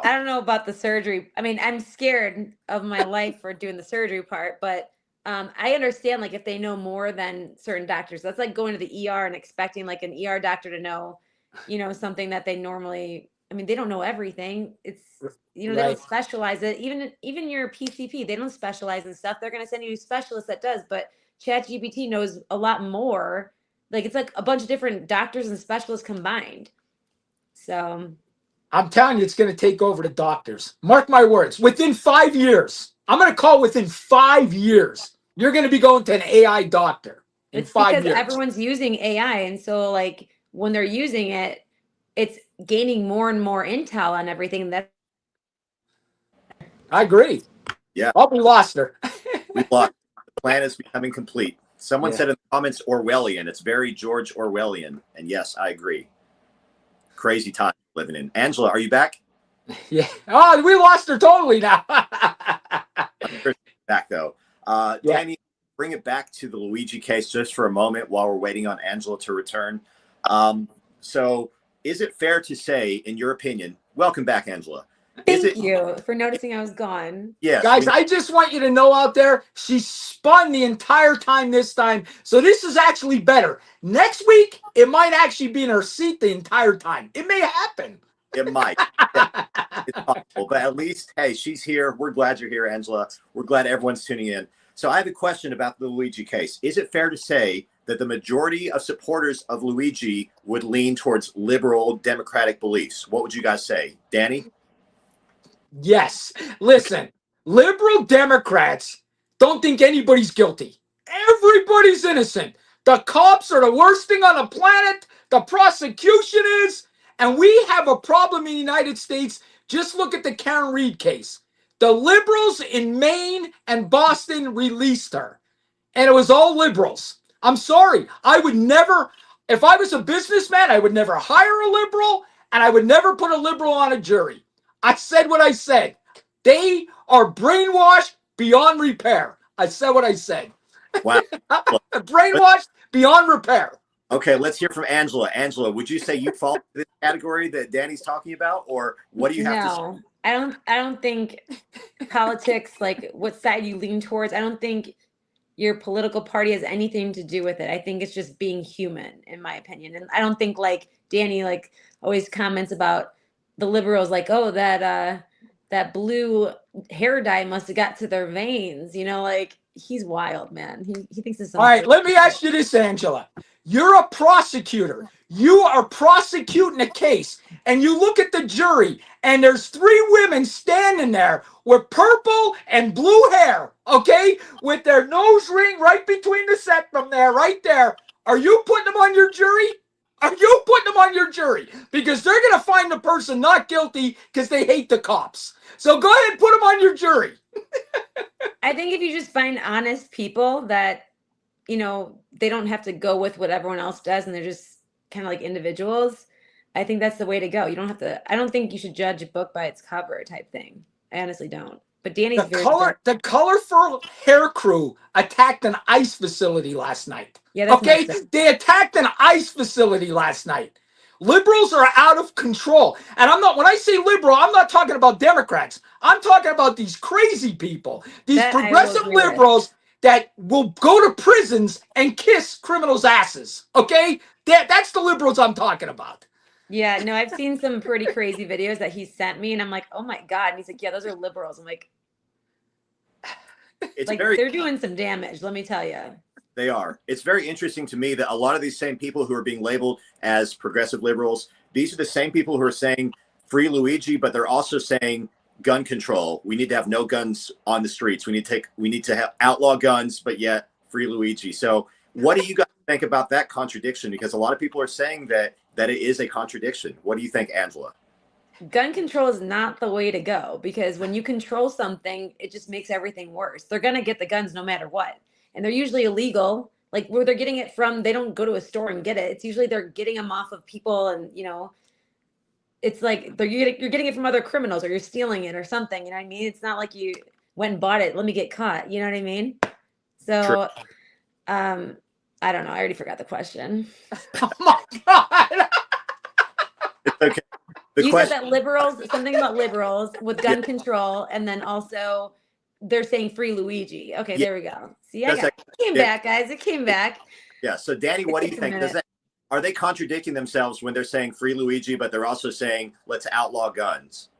I don't know about the surgery. I mean, I'm scared of my life for doing the surgery part, but I understand like if they know more than certain doctors. That's like going to the ER and expecting like an ER doctor to know, something that they normally, I mean, they don't know everything. It's, they don't specialize it. Even your PCP, they don't specialize in stuff. They're going to send you a specialist that does, but ChatGPT knows a lot more Like it's like a bunch of different doctors and specialists combined. So I'm telling you, it's going to take over the doctors. Mark my words. Within 5 years, I'm going to call within 5 years, you're going to be going to an AI doctor in it's 5 because years. everyone's using AI, and so like when they're using it, it's gaining more and more intel on everything. That I agree. Yeah, Oh, we lost her. we lost. The plan is becoming complete. Someone Yeah. said in the comments Orwellian. It's very George Orwellian. And yes, I agree. Crazy time living in. Angela, are you back? Yeah. Oh, we lost her totally now. Back though. Yeah. Danny, bring it back to the Luigi case just for a moment while we're waiting on Angela to return. So is it fair to say, in your opinion, welcome back, Angela. Thank you for noticing I was gone. Yes. Guys, I just want you to know out there, she spun the entire time this time. So this is actually better. Next week, it might actually be in her seat the entire time. It may happen. It might. Yeah, it's possible. But at least, hey, she's here. We're glad you're here, Angela. We're glad everyone's tuning in. So I have a question about the Luigi case. Is it fair to say that the majority of supporters of Luigi would lean towards liberal democratic beliefs? What would you guys say? Danny? Yes. Listen, liberal Democrats don't think anybody's guilty. Everybody's innocent. The cops are the worst thing on the planet. The prosecution is. And we have a problem in the United States. Just look at the Karen Reed case. The liberals in Maine and Boston released her. And it was all liberals. I'm sorry. I would never, if I was a businessman, I would never hire a liberal and I would never put a liberal on a jury. I said what I said. They are brainwashed beyond repair. I said what I said. Wow. Brainwashed beyond repair. Okay, let's hear from Angela. Angela, would you say you fall into this category that Danny's talking about, or what do you have to say? No, I don't think politics, like what side you lean towards, I don't think your political party has anything to do with it. I think it's just being human, in my opinion. And I don't think like Danny like always comments about the liberals like, oh, that blue hair dye must have got to their veins. You know, like he's wild, man. He thinks it's All right, let me ask you this, Angela. You're a prosecutor. You are prosecuting a case, and you look at the jury, and there's 3 women standing there with purple and blue hair, okay, with their nose ring right between the septum there, right there. Are you putting them on your jury? Are you putting them on your jury? Because they're going to find the person not guilty because they hate the cops. So go ahead and put them on your jury. I think if you just find honest people that, you know, they don't have to go with what everyone else does and they're just kind of like individuals, I think that's the way to go. You don't have to, I don't think you should judge a book by its cover type thing. I honestly don't. But Danny's the colorful hair crew attacked an ice facility last night. Yeah, that's okay, they attacked an ice facility last night. Liberals are out of control. And I'm not, when I say liberal, I'm not talking about Democrats. I'm talking about these crazy people, these progressive liberals that will go to prisons and kiss criminals' asses. Okay? That's the liberals I'm talking about. Yeah, no, I've seen some pretty crazy videos that he sent me, and I'm like, oh my God. And he's like, yeah, those are liberals. I'm like, it's like they're doing some damage, let me tell you. They are. It's very interesting to me that a lot of these same people who are being labeled as progressive liberals, these are the same people who are saying free Luigi, but they're also saying gun control. We need to have no guns on the streets. We need to have outlaw guns, but yet free Luigi. So what do you guys think about that contradiction? Because a lot of people are saying that it is a contradiction. What do you think, Angela? Gun control is not the way to go, because when you control something, it just makes everything worse. They're going to get the guns no matter what. And they're usually illegal. Like where they're getting it from, they don't go to a store and get it. It's usually they're getting them off of people, and you know, it's like you're getting it from other criminals, or you're stealing it or something. You know what I mean? It's not like you went and bought it. Let me get caught. You know what I mean? So, I don't know. I already forgot the question. Oh my God. It's okay. You said that liberals, something about liberals with gun control, and then also they're saying free Luigi. Okay, there we go. See, it came back, guys. It came back. Yeah. So, Danny, what do you think? Are they contradicting themselves when they're saying free Luigi, but they're also saying let's outlaw guns?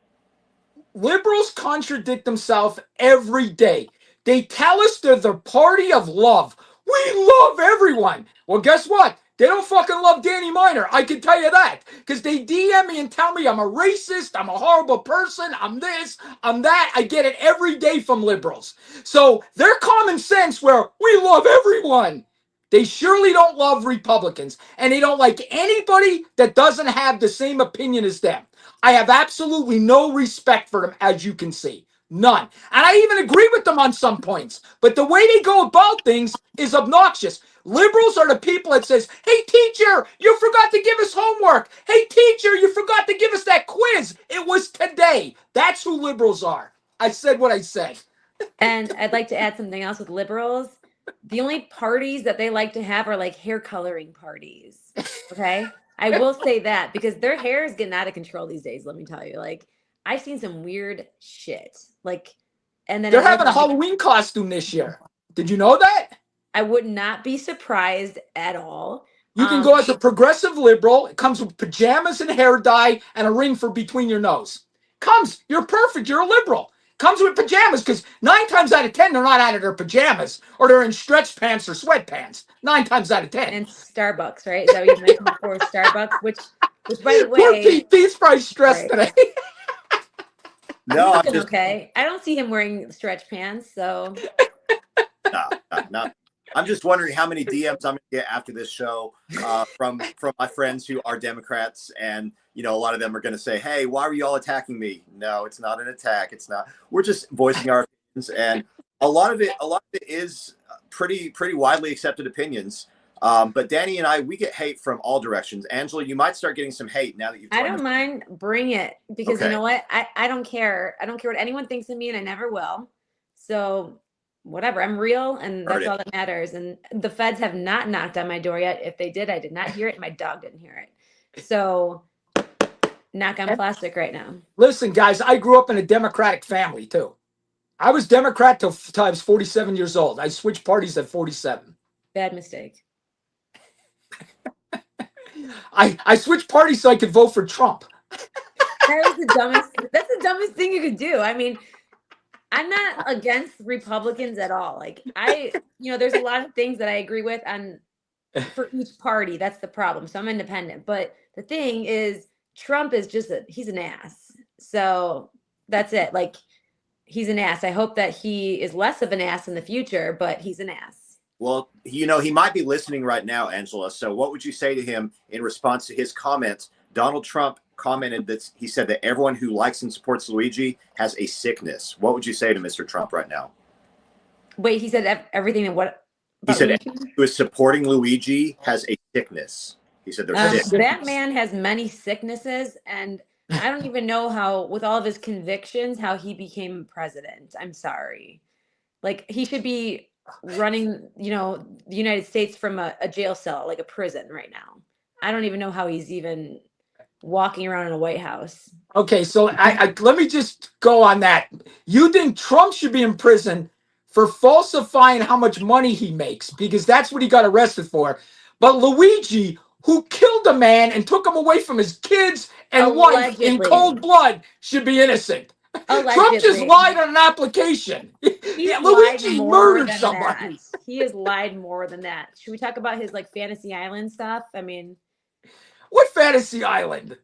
Liberals contradict themselves every day. They tell us they're the party of love. We love everyone. Well, guess what? They don't fucking love Danny Miner. I can tell you that. Because they DM me and tell me I'm a racist, I'm a horrible person, I'm this, I'm that. I get it every day from liberals. So their common sense where we love everyone. They surely don't love Republicans. And they don't like anybody that doesn't have the same opinion as them. I have absolutely no respect for them, as you can see. None. And I even agree with them on some points. But the way they go about things is obnoxious. Liberals are the people that says, hey, teacher, you forgot to give us homework. Hey, teacher, you forgot to give us that quiz. It was today. That's who liberals are. I said what I said. And I'd like to add something else with liberals. The only parties that they like to have are like hair coloring parties. Okay. I will say that because their hair is getting out of control these days. Let me tell you, like, I've seen some weird shit. Like, and then They're having a Halloween costume this year. Did you know that? I would not be surprised at all. You can go as a progressive liberal. It comes with pajamas and hair dye and a ring for between your nose. Comes, you're perfect. You're a liberal. Comes with pajamas because 9 times out of 10 they're not out of their pajamas or they're in stretch pants or sweatpants. 9 times out of 10. And Starbucks, right? Is that what you mentioned before? Starbucks, which by the way, Pete's probably stressed today. No, I'm just okay. I don't see him wearing stretch pants, so no. I'm just wondering how many DMs I'm gonna get after this show from my friends who are Democrats, and a lot of them are gonna say, "Hey, why are you all attacking me?" No, it's not an attack. It's not. We're just voicing our opinions, and a lot of it is pretty widely accepted opinions. But Danny and I, we get hate from all directions. Angela, you might start getting some hate now that you've. I don't mind. Bring it, because Okay. You know what? I don't care. I don't care what anyone thinks of me, and I never will. So whatever. I'm real, and that's all that matters. And the feds have not knocked on my door yet. If they did, I did not hear it. My dog didn't hear it. So knock on plastic right now. Listen, guys, I grew up in a Democratic family too. I was Democrat till I was 47 years old. I switched parties at 47. Bad mistake. I switched parties so I could vote for Trump. That's the dumbest thing you could do. I mean, I'm not against Republicans at all. Like there's a lot of things that I agree with for each party. That's the problem. So I'm independent. But the thing is, Trump is he's an ass. So that's it. Like, he's an ass. I hope that he is less of an ass in the future, but he's an ass. Well, he might be listening right now, Angela. So what would you say to him in response to his comments? Donald Trump commented that he said that everyone who likes and supports Luigi has a sickness. What would you say to Mr. Trump right now? Wait, he said everything and what? He said everyone who is supporting Luigi has a sickness. He said there's sick. That man has many sicknesses, and I don't even know how, with all of his convictions, how he became president. I'm sorry. Like, he should be running, the United States from a jail cell, like a prison right now. I don't even know how he's even walking around in a White House. Okay, so I let me just go on that. You think Trump should be in prison for falsifying how much money he makes, because that's what he got arrested for. But Luigi, who killed a man and took him away from his kids and wife in cold blood, should be innocent. Allegedly. Trump just lied on an application. Luigi murdered somebody. He has lied more than that. Should we talk about his Fantasy Island stuff? I mean, what Fantasy Island?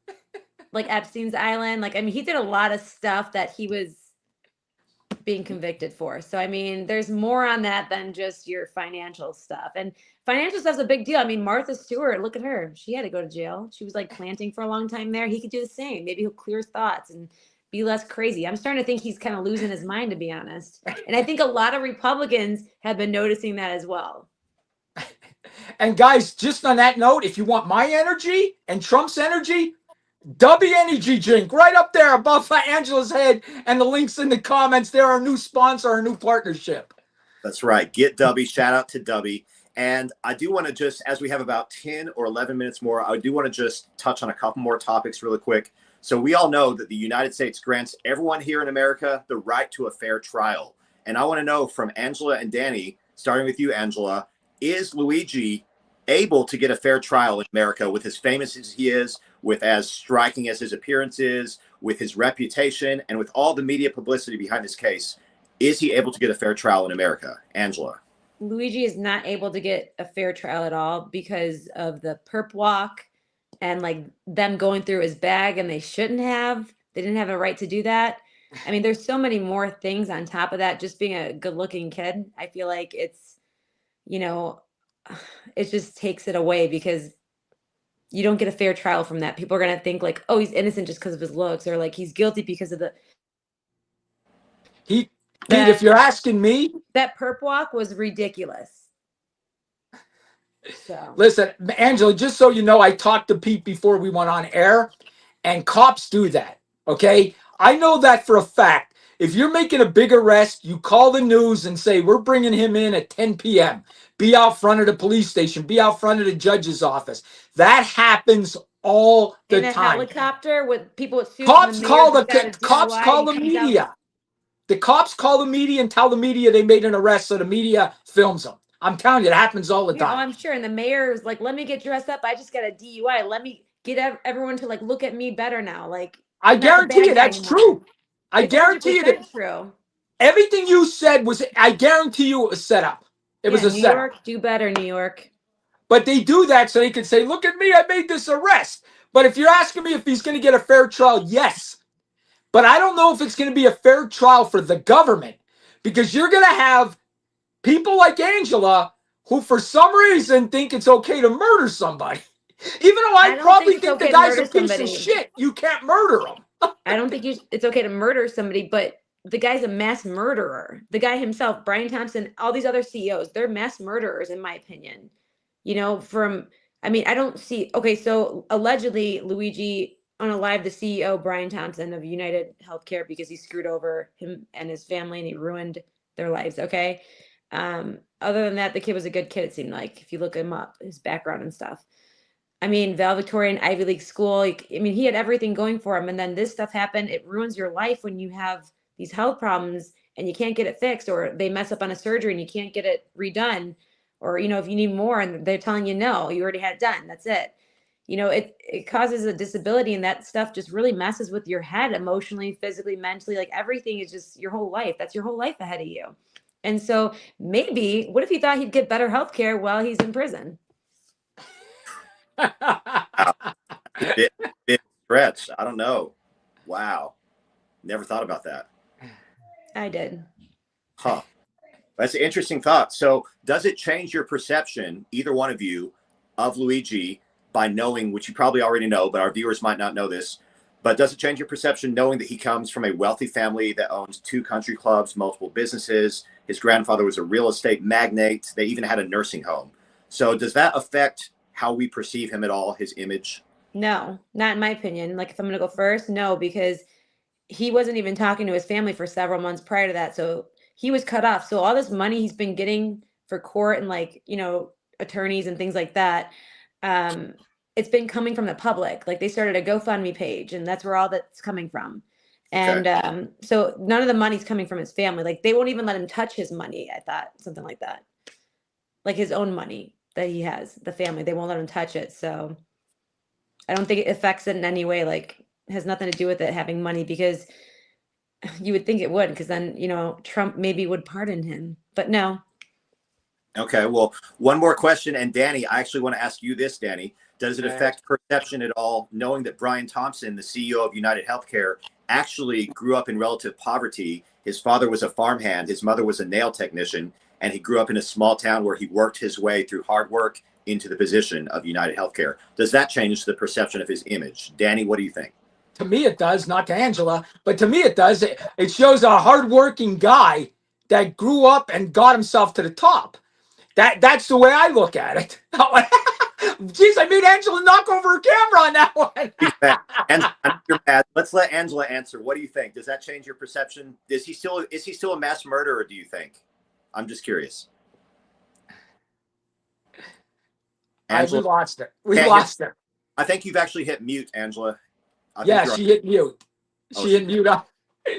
Like Epstein's Island. He did a lot of stuff that he was being convicted for. So, I mean, there's more on that than just your financial stuff. And financial stuff's a big deal. I mean, Martha Stewart, look at her. She had to go to jail. She was planting for a long time there. He could do the same. Maybe he'll clear his thoughts and be less crazy. I'm starting to think he's kind of losing his mind, to be honest. And I think a lot of Republicans have been noticing that as well. And guys, just on that note, if you want my energy and Trump's energy, W Energy Drink right up there above Angela's head, and the link's in the comments. They're our new sponsor, our new partnership. That's right. Get Dubby. Shout out to Dubby. And I do want to just, as we have about 10 or 11 minutes more, I do want to just touch on a couple more topics really quick. So we all know that the United States grants everyone here in America the right to a fair trial. And I want to know from Angela and Danny, starting with you, Angela, is Luigi able to get a fair trial in America with as famous as he is, with as striking as his appearance is, with his reputation, and with all the media publicity behind his case? Is he able to get a fair trial in America? Angela? Luigi is not able to get a fair trial at all because of the perp walk and like them going through his bag and they shouldn't have. They didn't have a right to do that. I mean, there's so many more things on top of that. Just being a good looking kid, I feel like it's, you know, it just takes it away because you don't get a fair trial from that. People are going to think like, oh, he's innocent just because of his looks, or like he's guilty because of the Pete, if that you're asking me, that perp walk was ridiculous. So listen, Angela, just so you know, I talked to Pete before we went on air, and cops do that. Okay. I know that for a fact. If you're making a big arrest, you call the news and say, we're bringing him in at 10 p.m. Be out front of the police station, be out front of the judge's office. That happens all in the a time. helicopter with people with suits and the Cops mayor call just got a cops DUI and call he the comes out. media. The cops call the media and tell the media they made an arrest, so the media films them. I'm telling you, it happens all the Yeah, oh, time. I'm sure. And the mayor's like, let me get dressed up. I just got a DUI. Let me get everyone to like look at me better now. Like I I'm not the guarantee bad you guy that's anymore. true. I It's guarantee you that 100% true. everything you said was, I guarantee you it was set up. It Yeah, was a New setup. York, do better, New York. But they do that so they can say, look at me, I made this arrest. But if you're asking me if he's going to get a fair trial, yes. But I don't know if it's going to be a fair trial for the government because you're going to have people like Angela who, for some reason, think it's okay to murder somebody. Even though I I don't think probably it's think the okay to guy's a murder piece of somebody. shit, you can't murder him. I don't think it's okay to murder somebody, but the guy's a mass murderer. The guy himself, Brian Thompson, all these other CEOs, they're mass murderers, in my opinion. You know, I mean, I don't see, okay, so allegedly Luigi unalived the CEO, Brian Thompson of United Healthcare, because he screwed over him and his family and he ruined their lives. Okay. Other than that, the kid was a good kid, it seemed like, if you look him up, his background and stuff. I mean, valedictorian Ivy League school. Like, I mean, he had everything going for him. And then this stuff happened. It ruins your life when you have these health problems and you can't get it fixed, or they mess up on a surgery and you can't get it redone. Or, you know, if you need more and they're telling you no, you already had it done. That's it. You know, it causes a disability, and that stuff just really messes with your head emotionally, physically, mentally. Like everything is just your whole life. That's your whole life ahead of you. And so maybe, what if he thought he'd get better health care while he's in prison? Wow. Big stretch. I don't know. Wow. Never thought about that. I did. Huh. That's an interesting thought. So, does it change your perception, either one of you, of Luigi by knowing, which you probably already know, but our viewers might not know this, but does it change your perception knowing that he comes from a wealthy family that owns 2 country clubs, multiple businesses? His grandfather was a real estate magnate. They even had a nursing home. So, does that affect how we perceive him at all, his image? No, not in my opinion. Like if I'm gonna go first, no, because he wasn't even talking to his family for several months prior to that. So he was cut off. So all this money he's been getting for court and like, you know, attorneys and things like that, um, it's been coming from the public. Like they started a GoFundMe page and that's where all that's coming from. Okay. And so none of the money's coming from his family. Like they won't even let him touch his money, I thought, something like that. Like his own money that he has, the family, they won't let him touch it. So I don't think it affects it in any way, like has nothing to do with it having money, because you would think it would, because then, you know, Trump maybe would pardon him, but no. Okay. Well, one more question. And Danny, I actually want to ask you this, Danny. Does it Okay. affect perception at all, knowing that Brian Thompson, the CEO of United Healthcare, actually grew up in relative poverty? His father was a farmhand, his mother was a nail technician, and he grew up in a small town where he worked his way through hard work into the position of United Healthcare. Does that change the perception of his image? Danny, what do you think? To me, it does, not to Angela, but to me, it does. It shows a hardworking guy that grew up and got himself to the top. That's the way I look at it. Jeez, I made Angela knock over her camera on that one. She's mad. Angela, I know you're mad. Let's let Angela answer. What do you think? Does that change your perception? Is he still a mass murderer, do you think? I'm just curious. We Angela, lost her. We can't hear. lost her. I think you've actually hit mute, Angela. I think Yeah, you're on. she hit mute. Oh, She she hit mute up.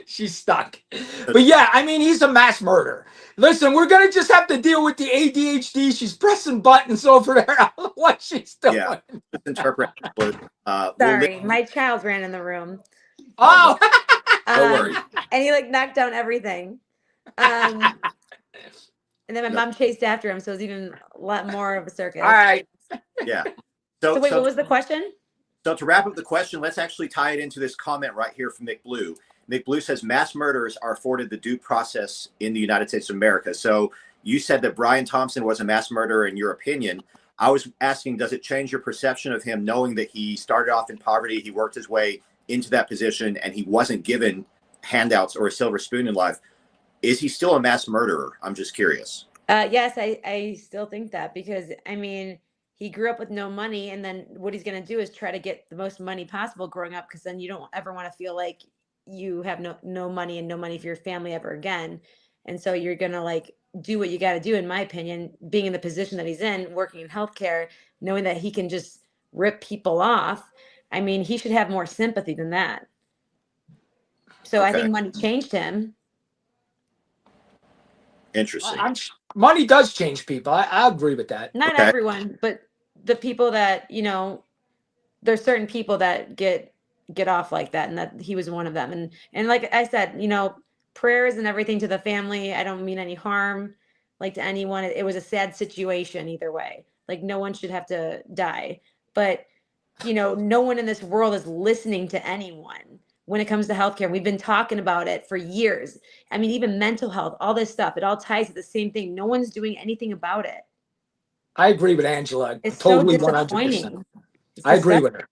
She's stuck. But yeah, I mean, he's a mass murderer. Listen, we're gonna just have to deal with the ADHD. She's pressing buttons over there. I don't know what she's doing. Yeah, just interpret. Sorry, my child ran in the room. Oh, No worries. And he like knocked down everything. Um, And then my Nope. mom chased after him, so it was even a lot more of a circus. All right. Yeah. So wait, what was the question? So to wrap up the question, let's actually tie it into this comment right here from Nick Blue. Nick Blue says mass murderers are afforded the due process in the United States of America. So you said that Brian Thompson was a mass murderer in your opinion. I was asking, does it change your perception of him knowing that he started off in poverty, he worked his way into that position, and he wasn't given handouts or a silver spoon in life? Is he still a mass murderer? I'm just curious. Yes, I still think that, because I mean, he grew up with no money, and then what he's going to do is try to get the most money possible growing up, because then you don't ever want to feel like you have no money and no money for your family ever again. And so you're going to like do what you got to do, in my opinion, being in the position that he's in, working in healthcare, knowing that he can just rip people off. I mean, he should have more sympathy than that. So I Okay. think money changed him. Interesting. Money does change people. I agree with that. Not Okay. everyone, but the people that, you know, there's certain people that get off like that, and that he was one of them. And like I said, you know, prayers and everything to the family. I don't mean any harm like to anyone. It was a sad situation either way. Like no one should have to die. But you know, no one in this world is listening to anyone when it comes to healthcare. We've been talking about it for years. I mean, even mental health, all this stuff, it all ties to the same thing. No one's doing anything about it. I agree with Angela. It's Totally, so 100%. disappointing. I agree with her.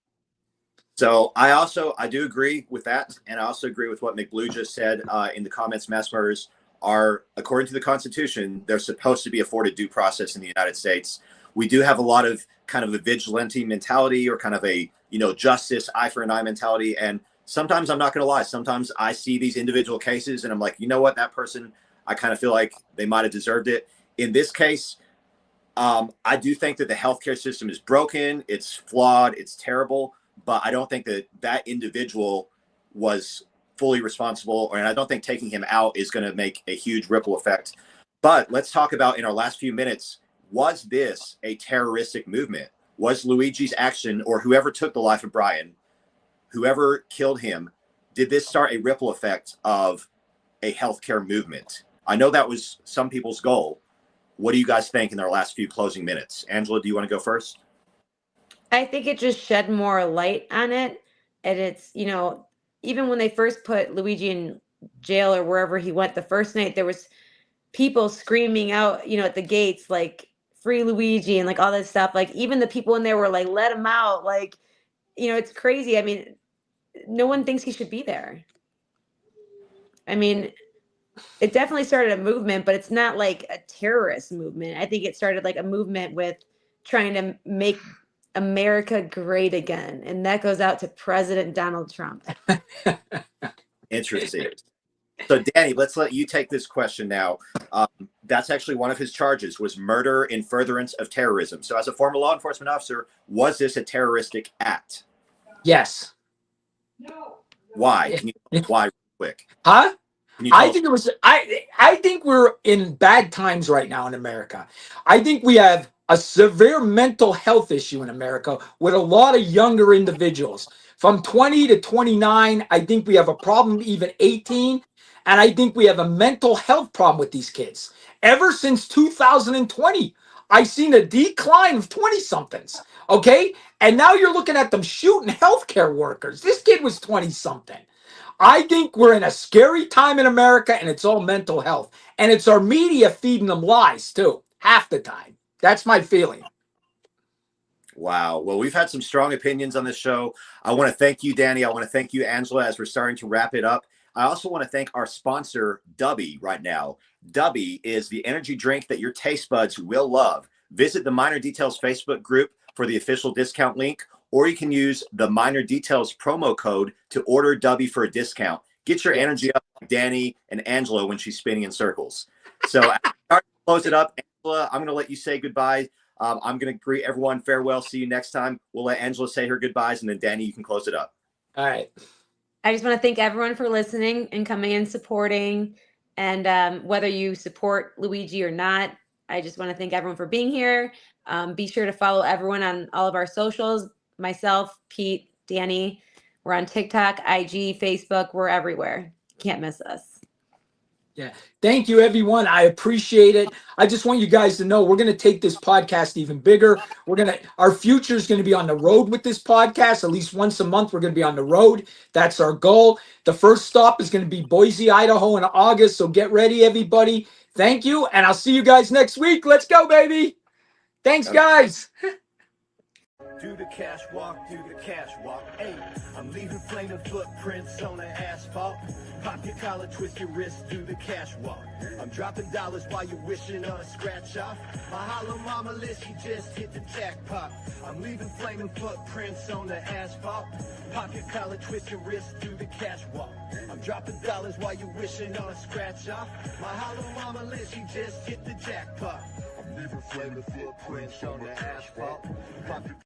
So I do agree with that, and I also agree with what McBlue just said in the comments. Mass murders are, according to the Constitution, they're supposed to be afforded due process in the United States. We do have a lot of kind of a vigilante mentality, or kind of a, you know, justice, eye for an eye mentality. And sometimes, I'm not going to lie, sometimes I see these individual cases and I'm like, you know what, that person, I kind of feel like they might have deserved it. In this case, I do think that the healthcare system is broken, it's flawed, it's terrible, but I don't think that that individual was fully responsible, and I don't think taking him out is going to make a huge ripple effect. But let's talk about, in our last few minutes, was this a terroristic movement? Was Luigi's action, or whoever took the life of Brian, whoever killed him, did this start a ripple effect of a healthcare movement? I know that was some people's goal. What do you guys think in our last few closing minutes? Angela, do you want to go first? I think it just shed more light on it. And it's, you know, even when they first put Luigi in jail or wherever he went the first night, there was people screaming out, you know, at the gates, like free Luigi and like all this stuff. Like even the people in there were like, let him out. Like, you know, it's crazy. I mean, no one thinks he should be there. I mean, it definitely started a movement, but it's not like a terrorist movement. I think it started like a movement with trying to make America great again. And that goes out to President Donald Trump. Interesting. So Danny, let's let you take this question now. That's actually one of his charges, was murder in furtherance of terrorism. So as a former law enforcement officer, was this a terroristic act? Yes. Why? Can you tell us why real quick? Huh? Can you tell I us- think it was. I think we're in bad times right now in America. I think we have a severe mental health issue in America with a lot of younger individuals from 20 to 29. I think we have a problem, even 18, and I think we have a mental health problem with these kids. Ever since 2020, I've seen a decline of 20 somethings. Okay, and now you're looking at them shooting healthcare workers. This kid was 20 something. I think we're in a scary time in America, and it's all mental health. And it's our media feeding them lies, too, half the time. That's my feeling. Wow. Well, we've had some strong opinions on this show. I want to thank you, Danny. I want to thank you, Angela, as we're starting to wrap it up. I also want to thank our sponsor, Dubby, right now. Dubby is the energy drink that your taste buds will love. Visit the Minor Details Facebook group for the official discount link, or you can use the Minor Details promo code to order Dubby for a discount. Get your energy up like Danny and Angela when she's spinning in circles. So as we close it up, Angela, I'm going to let you say goodbye. I'm going to greet everyone. Farewell. See you next time. We'll let Angela say her goodbyes, and then Danny, you can close it up. All right. I just want to thank everyone for listening and coming and supporting. And whether you support Luigi or not, I just want to thank everyone for being here. Be sure to follow everyone on all of our socials. Myself, Pete, Danny. We're on TikTok, IG, Facebook. We're everywhere. Can't miss us. Yeah. Thank you, everyone. I appreciate it. I just want you guys to know we're going to take this podcast even bigger. Our future is going to be on the road with this podcast. At least once a month, we're going to be on the road. That's our goal. The first stop is going to be Boise, Idaho in August. So get ready, everybody. Thank you. And I'll see you guys next week. Let's go, baby. Thanks, guys. Do the cash walk, do the cash walk. Hey, I'm leaving flaming footprints on the asphalt. Pop your collar, twist your wrist, do the cash walk. I'm dropping dollars while you're wishing on a scratch off. My hollow mama list, she just hit the jackpot. I'm leaving flaming footprints on the asphalt. Pop your collar, twist your wrist, do the cash walk. I'm dropping dollars while you're wishing on a scratch off. My hollow mama list, she just hit the jackpot. I'm leaving flaming footprints on the asphalt. Pop your